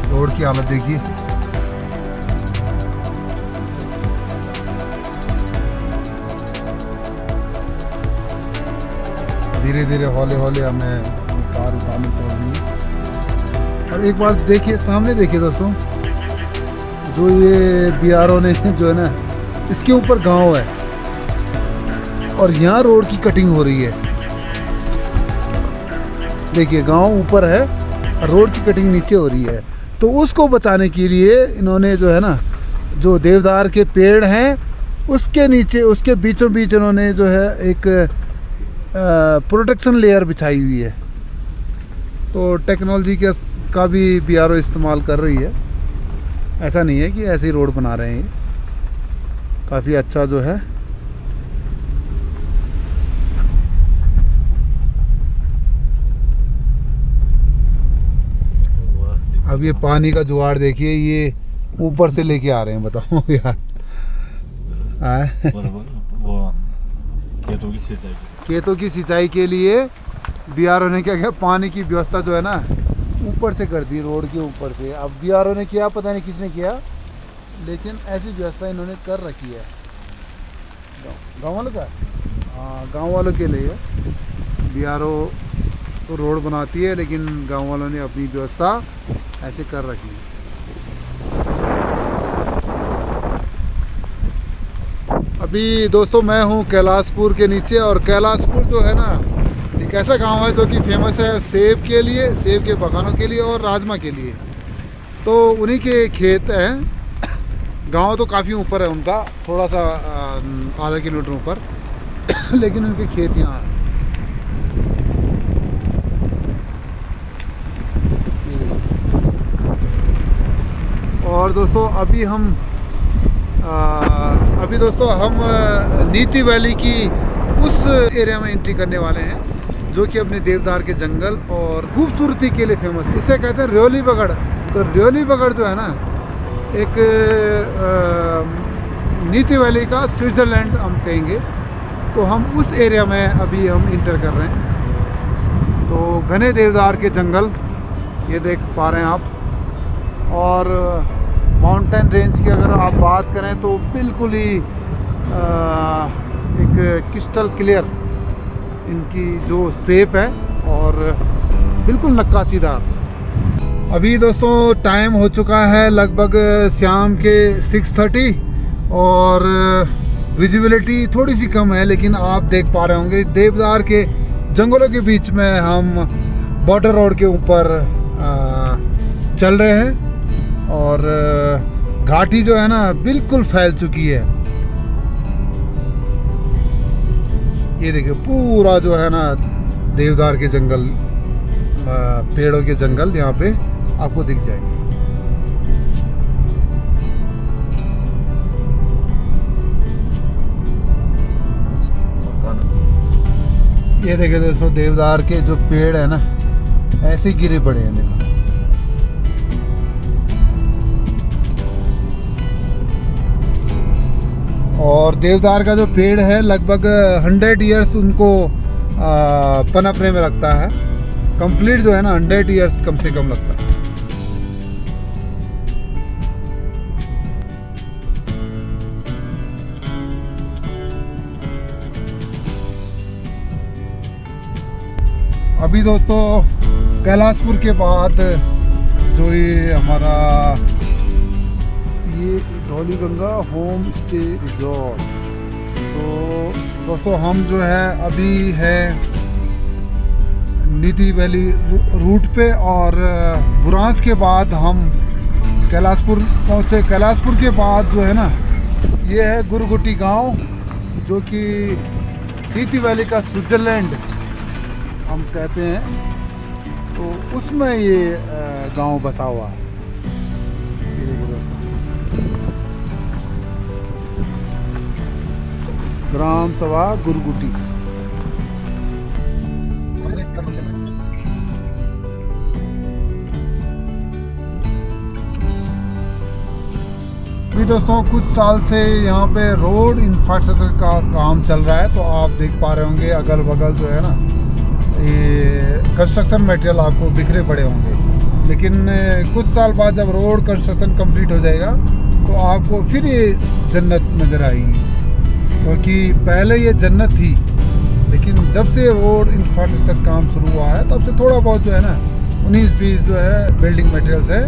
रोड की हालत देखिए। धीरे धीरे हौले हौले हमें कार उठानी पड़ेगी। और एक बात देखिए, सामने देखिए दोस्तों, जो ये BRO ने जो है ना इसके ऊपर गांव है और यहाँ रोड की कटिंग हो रही है। देखिए गांव ऊपर है, रोड की कटिंग नीचे हो रही है। तो उसको बचाने के लिए इन्होंने जो है ना जो देवदार के पेड़ हैं उसके नीचे, उसके बीचों बीच इन्होंने जो है एक प्रोटेक्शन लेयर बिछाई हुई है। तो टेक्नोलॉजी का भी BRO इस्तेमाल कर रही है। ऐसा नहीं है कि ऐसी रोड बना रहे हैं, काफ़ी अच्छा जो है। अब ये पानी का जुगाड़ देखिए, ये ऊपर से लेके आ रहे हैं, बताओ यार। वो खेतों की सिंचाई के लिए BRO ने क्या किया, पानी की व्यवस्था जो है ना ऊपर से कर दी, रोड के ऊपर से। अब BRO ने किया, पता नहीं किसने किया, लेकिन ऐसी व्यवस्था इन्होंने कर रखी है। गाँव वालों का, हाँ गाँव वालों के लिए BRO तो रोड बनाती है, लेकिन गाँव वालों ने अपनी व्यवस्था ऐसे कर रखी है। अभी दोस्तों मैं हूँ कैलाशपुर के नीचे, और कैलाशपुर जो है ना एक ऐसा गांव है जो कि फेमस है सेब के लिए, सेब के बगानों के लिए और राजमा के लिए। तो उन्हीं के खेत हैं। गांव तो काफ़ी ऊपर है उनका, थोड़ा सा आधा किलोमीटर ऊपर, लेकिन उनके खेत यहाँ हैं। और दोस्तों अभी दोस्तों हम नीति वैली की उस एरिया में एंट्री करने वाले हैं जो कि अपने देवदार के जंगल और खूबसूरती के लिए फेमस है। इसे कहते हैं र्योली बगड़। तो र्योली बगड़ जो है ना एक नीति वैली का स्विट्ज़रलैंड हम कहेंगे। तो हम उस एरिया में अभी हम इंटर कर रहे हैं। तो घने देवदार के जंगल ये देख पा रहे हैं आप, और माउंटेन रेंज की अगर आप बात करें तो बिल्कुल ही एक क्रिस्टल क्लियर इनकी जो शेप है, और बिल्कुल नक्काशीदार। अभी दोस्तों टाइम हो चुका है लगभग शाम के 6:30, और विजिबिलिटी थोड़ी सी कम है, लेकिन आप देख पा रहे होंगे देवदार के जंगलों के बीच में हम बॉर्डर रोड के ऊपर चल रहे हैं। और घाटी जो है ना बिल्कुल फैल चुकी है। ये देखिए पूरा जो है ना देवदार के जंगल, पेड़ों के जंगल यहाँ पे आपको दिख जाएंगे। ये देखिए दोस्तों देवदार के जो पेड़ है ना ऐसे गिरे पड़े हैं, देखो। और देवदार का जो पेड़ है लगभग 100 इयर्स उनको पनपने में लगता है। कंप्लीट जो है ना 100 इयर्स कम से कम लगता है। अभी दोस्तों कैलाशपुर के बाद जो ये हमारा ये Dhauli Ganga home stay resort, तो दोस्तों हम जो है अभी है नीति वैली रूट पे और बुरांस के बाद हम कैलाशपुर पहुँचे। कैलाशपुर के बाद जो है ना ये है गुरगुटी गांव, जो कि नीति वैली का स्विट्जरलैंड हम कहते हैं, तो उसमें ये गांव बसा हुआ है। ग्राम सभा गुरगुटी। अभी दोस्तों कुछ साल से यहाँ पे रोड इंफ्रास्ट्रक्चर का काम चल रहा है, तो आप देख पा रहे होंगे अगल बगल जो है ना ये कंस्ट्रक्शन मटेरियल आपको बिखरे पड़े होंगे। लेकिन कुछ साल बाद जब रोड कंस्ट्रक्शन कंप्लीट हो जाएगा तो आपको फिर ये जन्नत नज़र आएगी, क्योंकि पहले ये जन्नत थी, लेकिन जब से रोड इंफ्रास्ट्रक्चर काम शुरू हुआ है तब से थोड़ा बहुत जो है ना 19-20 जो है बिल्डिंग मटेरियल्स है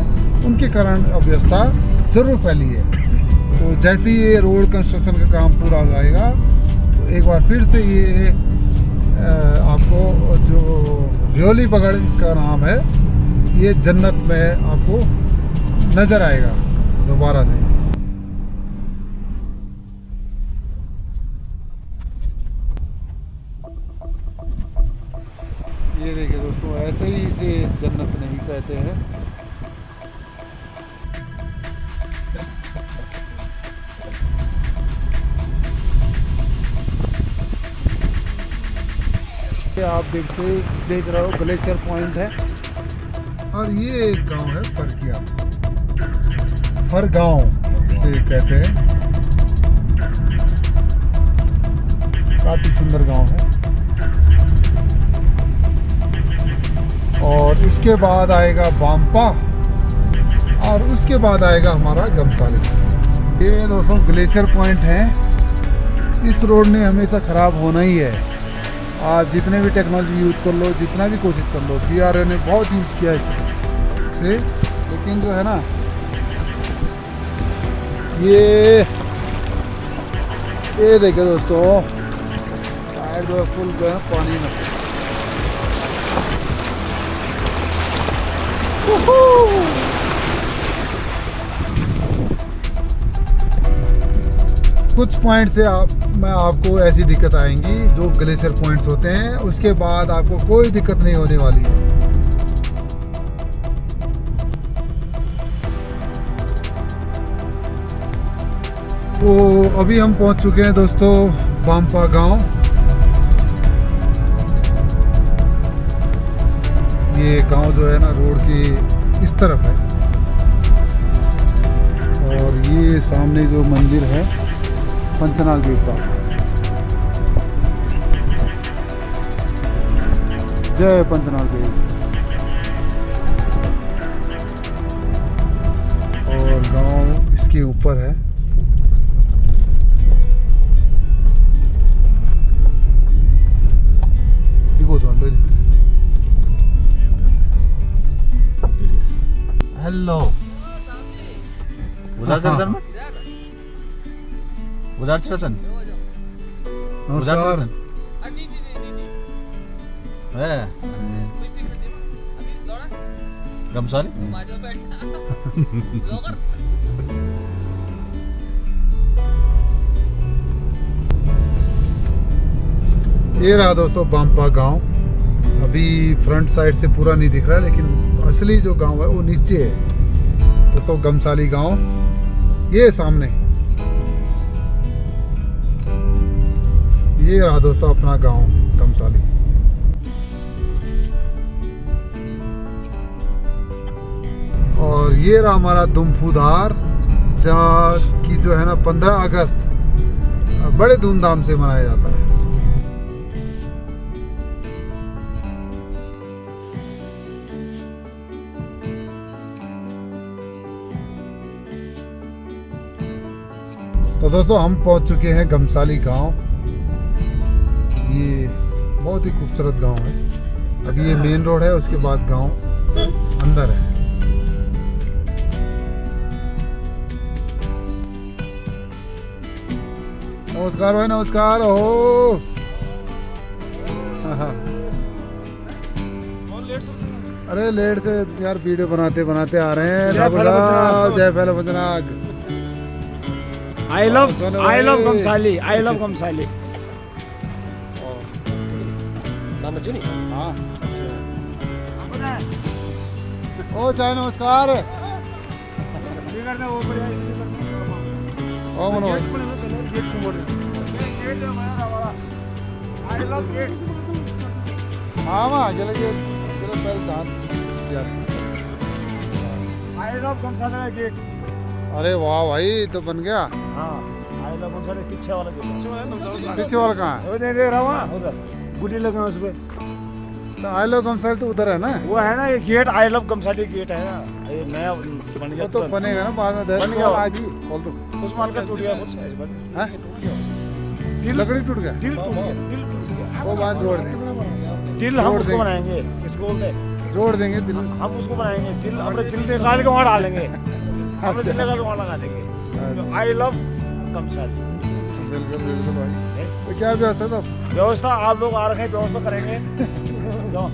उनके कारण अव्यवस्था ज़रूर फैली है। तो जैसे ही ये रोड कंस्ट्रक्शन का काम पूरा हो जाएगा तो एक बार फिर से ये आपको जो रियोली पगड़ इसका नाम है, ये जन्नत में आपको नज़र आएगा दोबारा से। ये देखिए दोस्तों ऐसे ही इसे जन्नत नहीं कहते हैं। आप देख रहे हो ग्लेशियर पॉइंट है, और ये एक गांव है फरकिया, फर गांव से कहते हैं। काफी सुंदर गांव है। और इसके बाद आएगा बाम्पा, और उसके बाद आएगा हमारा गमसाली। ये दोस्तों ग्लेशियर पॉइंट है। इस रोड ने हमेशा ख़राब होना ही है। आज जितने भी टेक्नोलॉजी यूज़ कर लो, जितना भी कोशिश कर लो, BRA ने बहुत यूज़ किया इसे, लेकिन जो है ना ये देखिए दोस्तों टायर जो है फुल जो है पानी में। कुछ पॉइंट से मैं आपको ऐसी दिक्कत आएंगी जो ग्लेशियर पॉइंट्स होते हैं, उसके बाद आपको कोई दिक्कत नहीं होने वाली है। तो अभी हम पहुंच चुके हैं दोस्तों बाम्पा गांव। ये गांव जो है ना रोड के इस तरफ है, और ये सामने जो मंदिर है पंचनाग देवता। जय पंचनाग देव। और गांव इसके ऊपर है। हेलो उधर से सर, उधर से सर, उधर से सर है गमसाली। ये रहा दोस्तों बांपा गांव। अभी फ्रंट साइड से पूरा नहीं दिख रहा है, लेकिन असली जो गांव है वो नीचे है दोस्तों। गमसाली गांव ये सामने, ये रहा दोस्तों अपना गांव गमसाली। और ये रहा हमारा दुमफुदार, जहाँ की जो है ना 15 अगस्त बड़े धूमधाम से मनाया जाता है। तो दोस्तों हम पहुंच चुके हैं गमसाली गांव। ये बहुत ही खूबसूरत गांव है। अभी ये मेन रोड है, उसके बाद गांव अंदर है। नमस्कार भाई, नमस्कार हो। अरे लेट से यार वीडियो बनाते बनाते आ रहे हैं। जय फैला बजनाग। आई लव गमसाली, आई लव गमसाली। हाँ ओ चाय नमस्कार। ओ मनोज हाँ माँ गेले पहले चाँद यार। आई लव गमसाली गेट। अरे वाह भाई, तो बन गया। हाँ आई लव गमसाली पीछे वाला गेट। पीछे वाला कहाँ है? वो देख रहा हूँ उधर गुडी लगे उस पे। तो आई लव गमसाली तो उधर है ना। वो है ना ये गेट, आई लव गमसाली गेट है ना, ये नया बन गया। वो तो बनेगा ना बाद में। बन गया आज ही बोल दो। उस माल का टूट गया कुछ हैं? दिल लकड़ी टूट गया। दिल टूट गया, दिल टूट गया। वो बात जोड़ देंगे। दिल हम जोड़ उसको देंगे। बनाएंगे, किसको बोलते हैं? जोड़ देंगे दिल। हम उसको बनाएंगे दिल, अपने दिल निकाल के वहाँ डालेंगे। अपने दिल निकाल के वहाँ लगा देंगे। आई लव गमसाली। बिल्कुल बिल्कुल भाई। तो क्या व्यवस्था था? व्यवस्था आप लोग आ रखे हैं, व्यवस्था करेंगे। जाओ।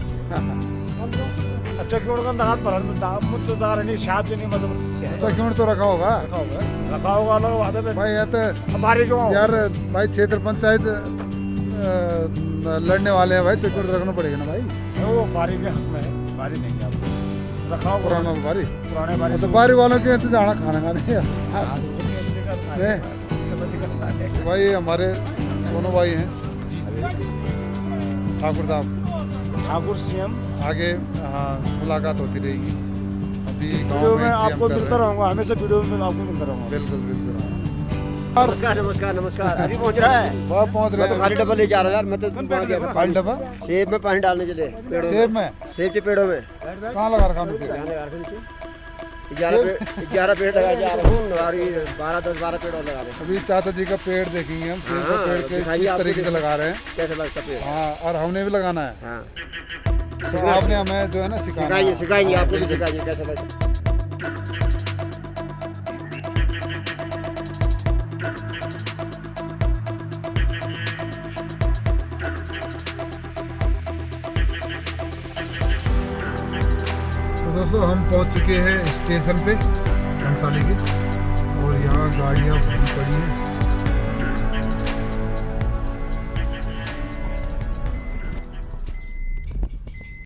अच्छा क्यों दांत पर मुझे दार नहीं शाप नहीं मतलब तो क्यों तो रखा होगा। रखा होगा लोग वादे पे भाई यार तो हमारी क्यों यार भाई क्षेत्र पंचायत लड़ने वाले हैं भाई, चक्कर रखना पड़ेगा ना भाई। वो बारी के हक में है, बारी नहीं है आपको रखा होगा पुराना बारी। पुराने बारी तो बारी वालों के तो जाना खाना खाने भाई। हमारे सोनू भाई हैं ठाकुर साहब, ठाकुर सीएम। आगे हाँ मुलाकात होती रहेगी। अभी वीडियो गाँव में में आपको मिलता रहूँगा, हमेशा वीडियो में आपको मिलता रहूँगा। बिल्कुल बिल्कुल। नमस्कार नमस्कार नमस्कार। अभी पहुंच रहा है। वह पहुंच रहे मैं तो हैं। खाली डब्बा ले जा रहा यार। मैं तो पहुंच गया। खाली डब्बा सेब में पानी डालने के लिए पेड़ों सेब में। सेब के पेड़ों में कहाँ लगा रखा हमने? 11 पेड़ लगा जा रहा हूँ और 12 पेड़ और लगा रहे हैं। अभी चाचा जी का पेड़ देखेंगे हम। सेब का हाँ, पेड़ के दिखाइए किस आपको तरीके से लगा रहे हैं। कैसे लगता पेड़? हाँ, और हमने भी लगाना है। हाँ तो आपने हमें जो है ना सिखाना है। सिखाइए आपको भी सिखाइए कैसे लगता। तो दोस्तों हम पहुंच चुके हैं स्टेशन पे गमसाली के, और यहाँ गाड़ियाँ पड़ी हैं।